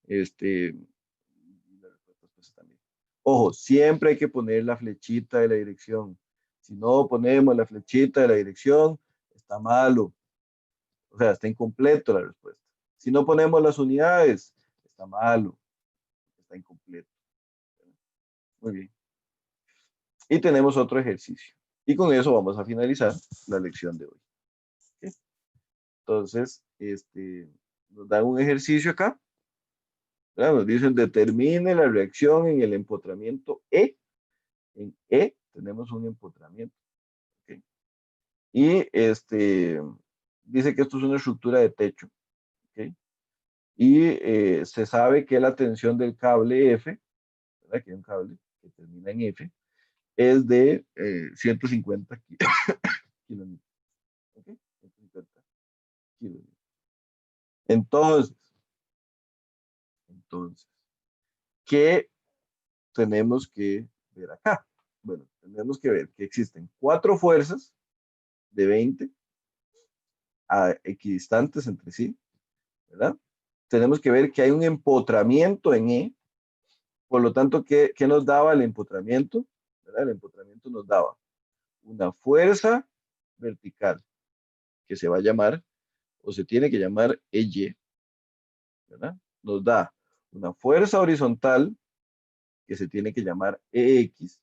Y las respuestas pues también. Ojo, siempre hay que poner la flechita de la dirección. Si no ponemos la flechita de la dirección, está malo. O sea, está incompleto la respuesta. Si no ponemos las unidades, está malo. Está incompleto. Muy bien. Y tenemos otro ejercicio. Y con eso vamos a finalizar la lección de hoy. ¿Okay? Entonces, nos dan un ejercicio acá. ¿Verdad? Nos dicen determine la reacción en el empotramiento E. En E tenemos un empotramiento. ¿Okay? Y dice que esto es una estructura de techo. ¿Okay? Y se sabe que la tensión del cable F, ¿verdad? Que hay un cable que termina en F, es de 150 kilómetros. ¿Okay? 150 kilómetros. Entonces, ¿qué tenemos que ver acá? Bueno, tenemos que ver que existen 4 fuerzas de 20 equidistantes entre sí, ¿verdad? Tenemos que ver que hay un empotramiento en E, por lo tanto, ¿qué nos daba el empotramiento? ¿Verdad? El empotramiento nos daba una fuerza vertical que se va a llamar, o se tiene que llamar EY, ¿verdad? Nos da una fuerza horizontal que se tiene que llamar EX,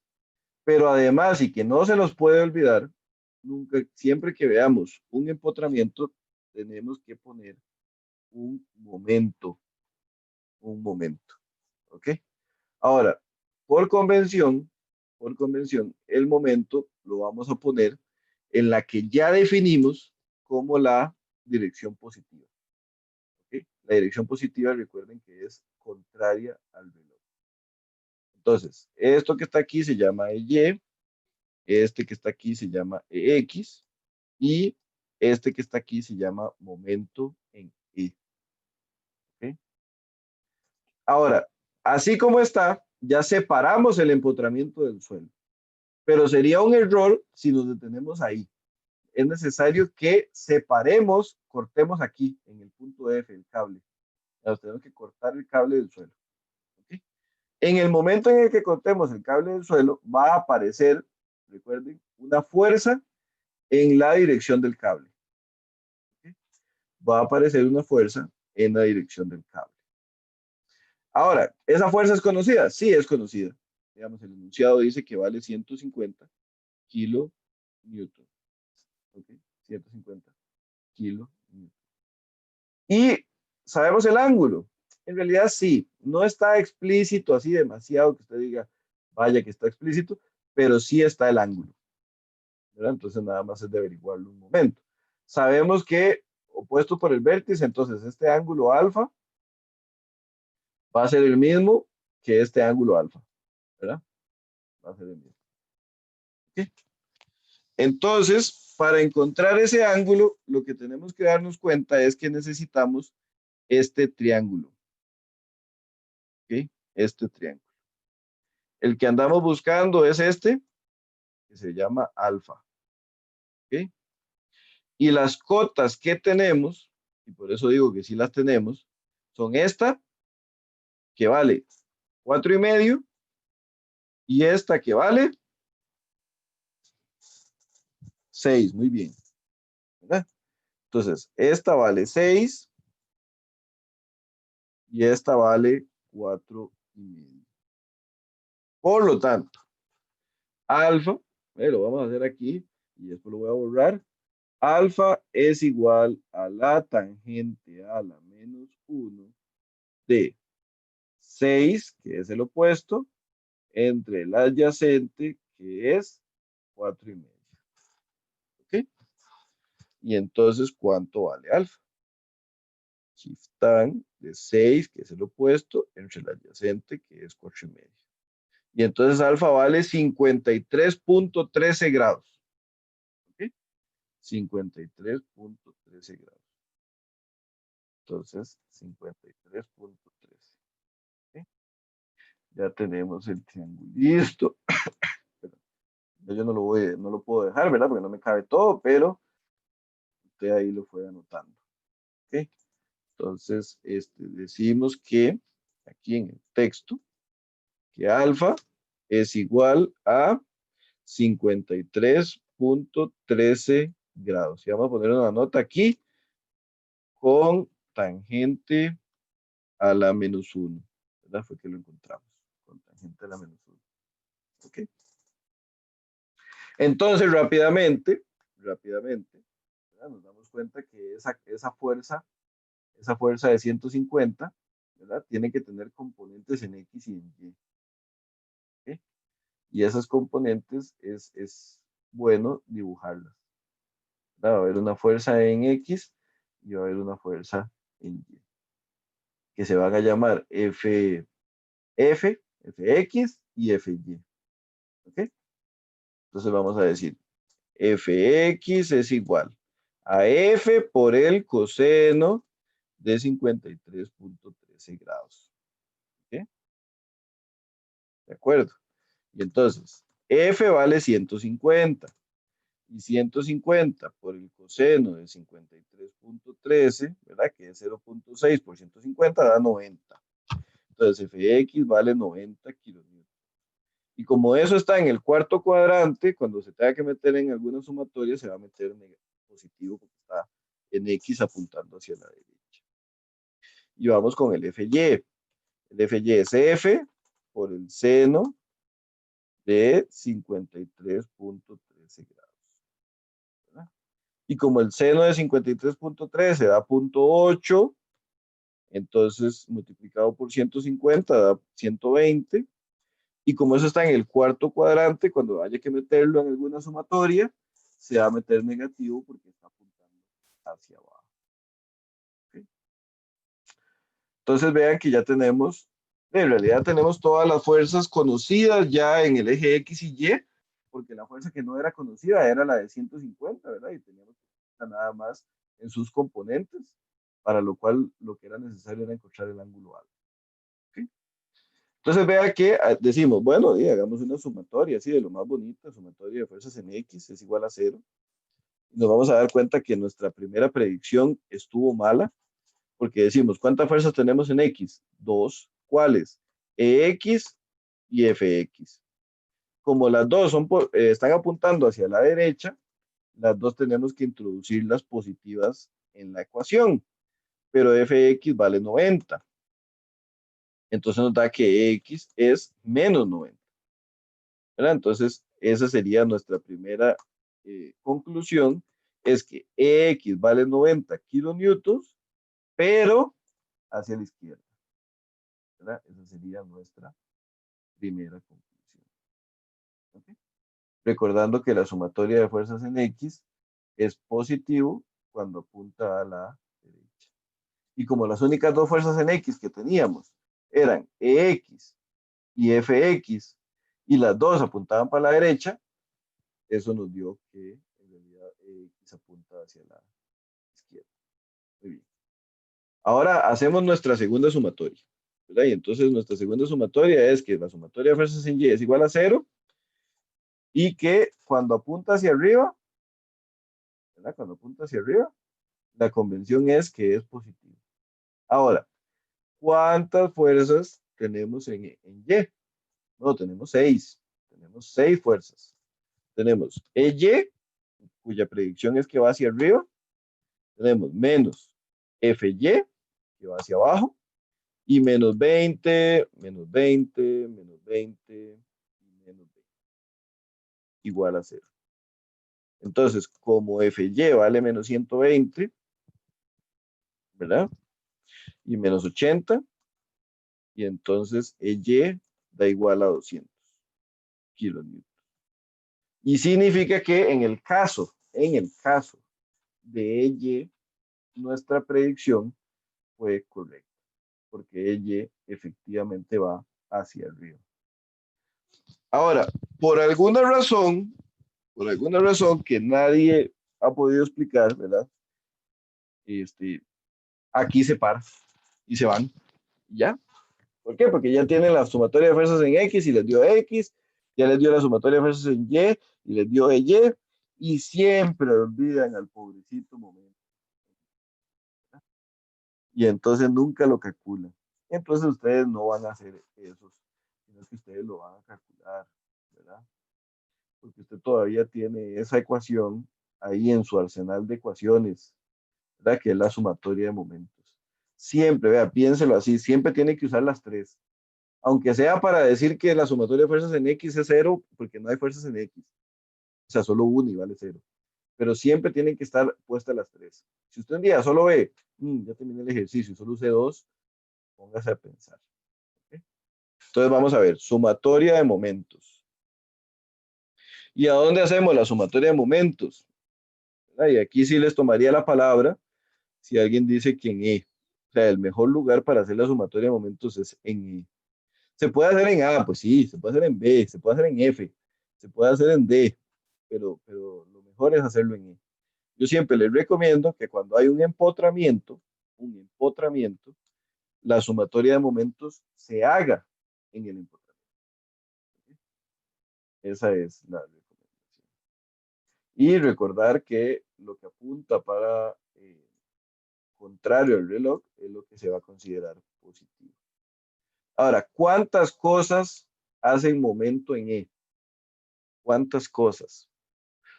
pero además, y que no se nos puede olvidar, nunca, siempre que veamos un empotramiento, tenemos que poner un momento, ¿ok? Ahora, por convención, el momento lo vamos a poner en la que ya definimos como la dirección positiva, ¿ok? La dirección positiva, recuerden que es contraria al reloj. Entonces, esto que está aquí se llama EY, este que está aquí se llama EX y este que está aquí se llama momento en E. Ahora, así como está, ya separamos el empotramiento del suelo, pero sería un error si nos detenemos ahí. Es necesario que separemos, cortemos aquí, en el punto F, el cable. Nos tenemos que cortar el cable del suelo. ¿Okay? En el momento en el que cortemos el cable del suelo, va a aparecer, recuerden, una fuerza en la dirección del cable. ¿Okay? Va a aparecer una fuerza en la dirección del cable. Ahora, ¿esa fuerza es conocida? Sí, es conocida. Digamos, el enunciado dice que vale 150 kilonewton. ¿Okay? 150 kilonewton. Y sabemos el ángulo. En realidad sí, no está explícito así demasiado que usted diga, vaya que está explícito, pero sí está el ángulo. ¿Verdad? Entonces nada más es de averiguarlo un momento. Sabemos que opuesto por el vértice, entonces este ángulo alfa va a ser el mismo que este ángulo alfa. ¿Verdad? Va a ser el mismo. ¿Okay? Entonces, para encontrar ese ángulo, lo que tenemos que darnos cuenta es que necesitamos este triángulo. ¿Okay? Este triángulo. El que andamos buscando es este, que se llama alfa. ¿Okay? Y las cotas que tenemos, y por eso digo que sí las tenemos, son esta, que vale 4,5, y esta que vale 6. Muy bien. ¿Verdad? Entonces, esta vale 6 y esta vale 4,5. Por lo tanto, alfa, lo vamos a hacer aquí y después lo voy a borrar. Alfa es igual a la tangente a la menos 1 de 6, que es el opuesto, entre el adyacente, que es 4,5. ¿Ok? Y entonces, ¿cuánto vale alfa? Shift tan de 6, que es el opuesto, entre el adyacente, que es 4,5. Y entonces alfa vale 53.13 grados. ¿Ok? 53.13 grados. Entonces, 53.13. ¿Ok? Ya tenemos el triángulo. Listo. Yo no lo puedo dejar, ¿verdad? Porque no me cabe todo, pero usted ahí lo fue anotando. ¿Ok? Entonces, decimos que aquí en el texto, que alfa es igual a 53.13 grados. Y vamos a poner una nota aquí con tangente a la menos 1. ¿Verdad? Fue que lo encontramos. Con tangente a la menos 1. ¿Ok? Entonces, rápidamente, ¿verdad? Nos damos cuenta que esa fuerza de 150, ¿verdad? Tiene que tener componentes en X y en Y. ¿Okay? Y esas componentes es bueno dibujarlas. ¿Verdad? Va a haber una fuerza en X y va a haber una fuerza en Y, que se van a llamar Fx y Fy. ¿Ok? Entonces vamos a decir, Fx es igual a F por el coseno de 53.13 grados. ¿Ok? ¿De acuerdo? Y entonces, F vale 150. Y 150 por el coseno de 53.13, ¿verdad? Que es 0.6 por 150, da 90. Entonces, Fx vale 90 kilonewton. Y como eso está en el cuarto cuadrante, cuando se tenga que meter en alguna sumatoria, se va a meter en positivo porque está en X apuntando hacia la derecha. Y vamos con el Fy. El Fy es F por el seno de 53.13 grados. ¿Verdad? Y como el seno de 53.13 da 0.8, entonces multiplicado por 150 da 120. Y como eso está en el cuarto cuadrante, cuando haya que meterlo en alguna sumatoria, se va a meter negativo porque está apuntando hacia abajo. ¿Okay? Entonces vean que ya tenemos, en realidad tenemos todas las fuerzas conocidas ya en el eje X y Y, porque la fuerza que no era conocida era la de 150, ¿verdad? Y teníamos que nada más en sus componentes, para lo cual lo que era necesario era encontrar el ángulo alfa. ¿Okay? Entonces vea que decimos, bueno, hagamos una sumatoria, así de lo más bonita, sumatoria de fuerzas en X es igual a 0. Nos vamos a dar cuenta que nuestra primera predicción estuvo mala, porque decimos, ¿cuántas fuerzas tenemos en X? 2. ¿Cuáles? EX y FX. Como las dos están apuntando hacia la derecha, las dos tenemos que introducir las positivas en la ecuación, pero FX vale 90. Entonces nos da que X es menos 90. ¿Verdad? Entonces, esa sería nuestra primera conclusión, es que X vale 90 kilonewtons, pero hacia la izquierda. ¿Verdad? Esa sería nuestra primera conclusión. ¿Okay? Recordando que la sumatoria de fuerzas en X es positivo cuando apunta a la derecha. Y como las únicas dos fuerzas en X que teníamos eran EX y FX, y las dos apuntaban para la derecha, eso nos dio que en realidad X apunta hacia la izquierda. Muy bien. Ahora hacemos nuestra segunda sumatoria, ¿verdad? Y entonces nuestra segunda sumatoria es que la sumatoria de fuerzas en Y es igual a 0 y que cuando apunta hacia arriba, ¿verdad? Cuando apunta hacia arriba, la convención es que es positivo. Ahora, ¿cuántas fuerzas tenemos en Y? No, tenemos 6. Tenemos 6 fuerzas. Tenemos EY, cuya predicción es que va hacia arriba. Tenemos menos FY, que va hacia abajo. Y menos 20, menos 20, menos 20, y menos 20. Igual a 0. Entonces, como FY vale menos 120, ¿verdad? Y menos 80, y entonces EY da igual a 200 kilonewtons. Y significa que en el caso de EY, nuestra predicción fue correcta, porque EY efectivamente va hacia arriba. Ahora, por alguna razón que nadie ha podido explicar, ¿verdad? Aquí se para y se van, ¿ya? ¿Por qué? Porque ya tienen la sumatoria de fuerzas en X y les dio X, ya les dio la sumatoria de fuerzas en Y les dio EY, y siempre olvidan al pobrecito momento. Y entonces nunca lo calculan. Entonces ustedes no van a hacer eso, sino que ustedes lo van a calcular, ¿verdad? Porque usted todavía tiene esa ecuación ahí en su arsenal de ecuaciones, ¿verdad? Que es la sumatoria de momentos. Siempre, vea, piénselo así, siempre tiene que usar las tres. Aunque sea para decir que la sumatoria de fuerzas en X es 0, porque no hay fuerzas en X. O sea, solo una y vale 0. Pero siempre tienen que estar puestas las tres. Si usted un día solo ve, ya terminé el ejercicio, solo usé 2, póngase a pensar. ¿Okay? Entonces vamos a ver, sumatoria de momentos. ¿Y a dónde hacemos la sumatoria de momentos? Y aquí sí les tomaría la palabra si alguien dice que en E. O sea, el mejor lugar para hacer la sumatoria de momentos es en E. Se puede hacer en A, pues sí, se puede hacer en B, se puede hacer en F, se puede hacer en D, pero lo mejor es hacerlo en E. Yo siempre les recomiendo que cuando hay un empotramiento, la sumatoria de momentos se haga en el empotramiento. Esa es la recomendación. Y recordar que lo que apunta para contrario al reloj es lo que se va a considerar positivo. Ahora, ¿cuántas cosas hacen momento en E? ¿Cuántas cosas?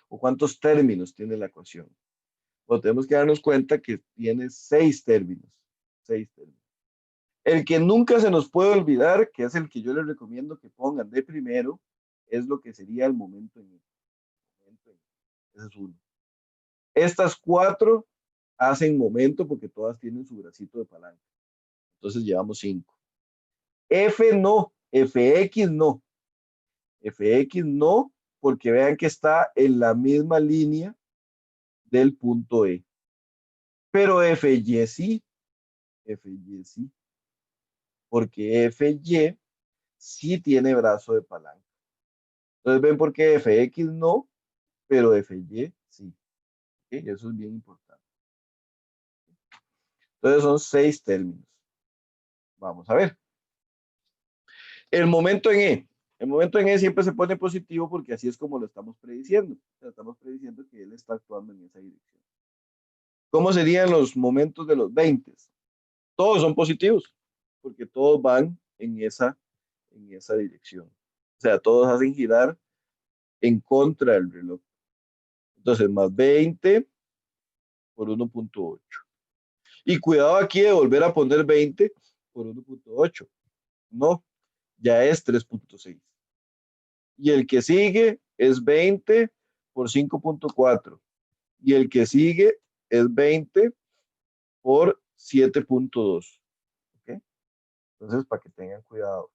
¿O cuántos términos tiene la ecuación? Bueno, tenemos que darnos cuenta que tiene 6 términos. 6 términos. El que nunca se nos puede olvidar, que es el que yo les recomiendo que pongan de primero, es lo que sería el momento en E. Ese es uno. Estas 4 hacen momento porque todas tienen su bracito de palanca. Entonces llevamos 5. F no, FX no. FX no, porque vean que está en la misma línea del punto E. Pero FY sí, porque FY sí tiene brazo de palanca. Entonces ven por qué FX no, pero FY sí. ¿Okay? Eso es bien importante. Entonces son 6 términos. Vamos a ver. El momento en E. El momento en E siempre se pone positivo porque así es como lo estamos prediciendo. O sea, estamos prediciendo que él está actuando en esa dirección. ¿Cómo serían los momentos de los 20? Todos son positivos porque todos van en esa dirección. O sea, todos hacen girar en contra del reloj. Entonces, más 20 por 1.8. Y cuidado aquí de volver a poner 20 por 1.8. No, ya es 3.6. Y el que sigue es 20 por 5.4. Y el que sigue es 20 por 7.2. ¿Okay? Entonces, para que tengan cuidado.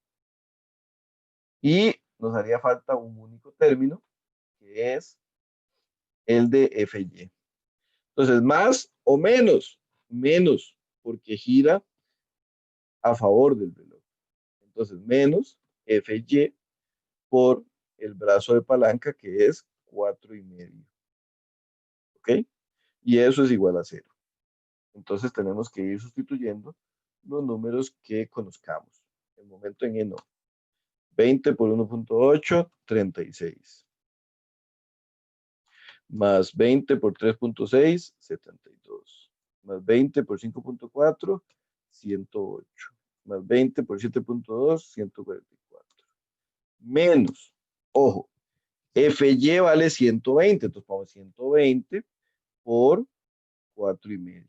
Y nos haría falta un único término, que es el de FY. Entonces, más o menos, menos, porque gira a favor del reloj. Entonces, menos FY por el brazo de palanca, que es 4,5. ¿Ok? Y eso es igual a 0. Entonces, tenemos que ir sustituyendo los números que conozcamos. El momento en E no. 20 por 1.8, 36. Más 20 por 3.6, 72. Más 20 por 5.4, 108. Más 20 por 7.2, 144. Menos, ojo, FY vale 120, entonces pongo 120 por 4,5.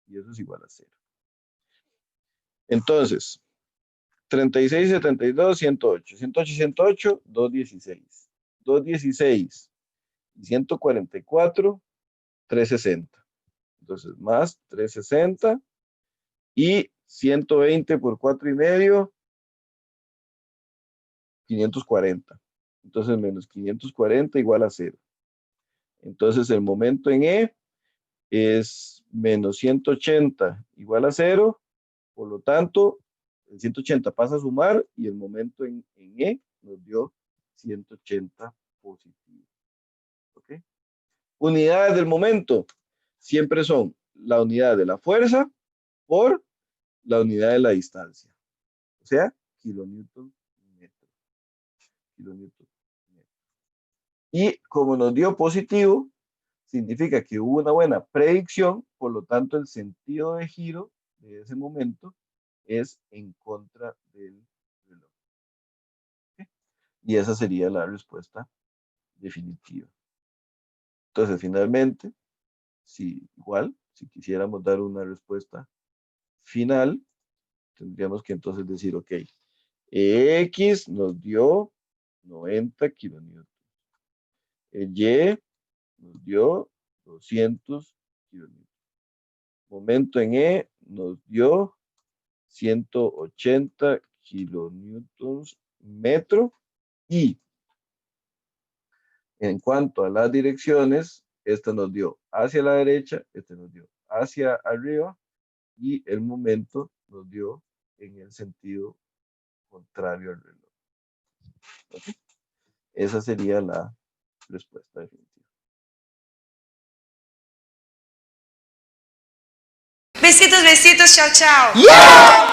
Y eso es igual a 0. Entonces, 36, 72, 108. 108 y 108, 216. 216 y 144, 360. Entonces, más 360 y 120 por 4,5, 540. Entonces, menos 540 igual a 0. Entonces, el momento en E es menos 180 igual a 0. Por lo tanto, el 180 pasa a sumar y el momento en E nos dio 180 positivo. ¿Ok? Unidades del momento siempre son la unidad de la fuerza por la unidad de la distancia. O sea, kilonewton metro. Kilonewton metro. Y como nos dio positivo, significa que hubo una buena predicción, por lo tanto el sentido de giro de ese momento es en contra del reloj. ¿Okay? Y esa sería la respuesta definitiva. Entonces, finalmente, si quisiéramos dar una respuesta final, tendríamos que entonces decir, ok, X nos dio 90 kilonewtons. El Y nos dio 200 kilonewtons. Momento en E nos dio 180 kilonewtons metro. Y en cuanto a las direcciones, esta nos dio hacia la derecha, este nos dio hacia arriba y el momento nos dio en el sentido contrario al reloj. ¿Okay? Esa sería la respuesta definitiva. Besitos, besitos, chao, chao. Yeah.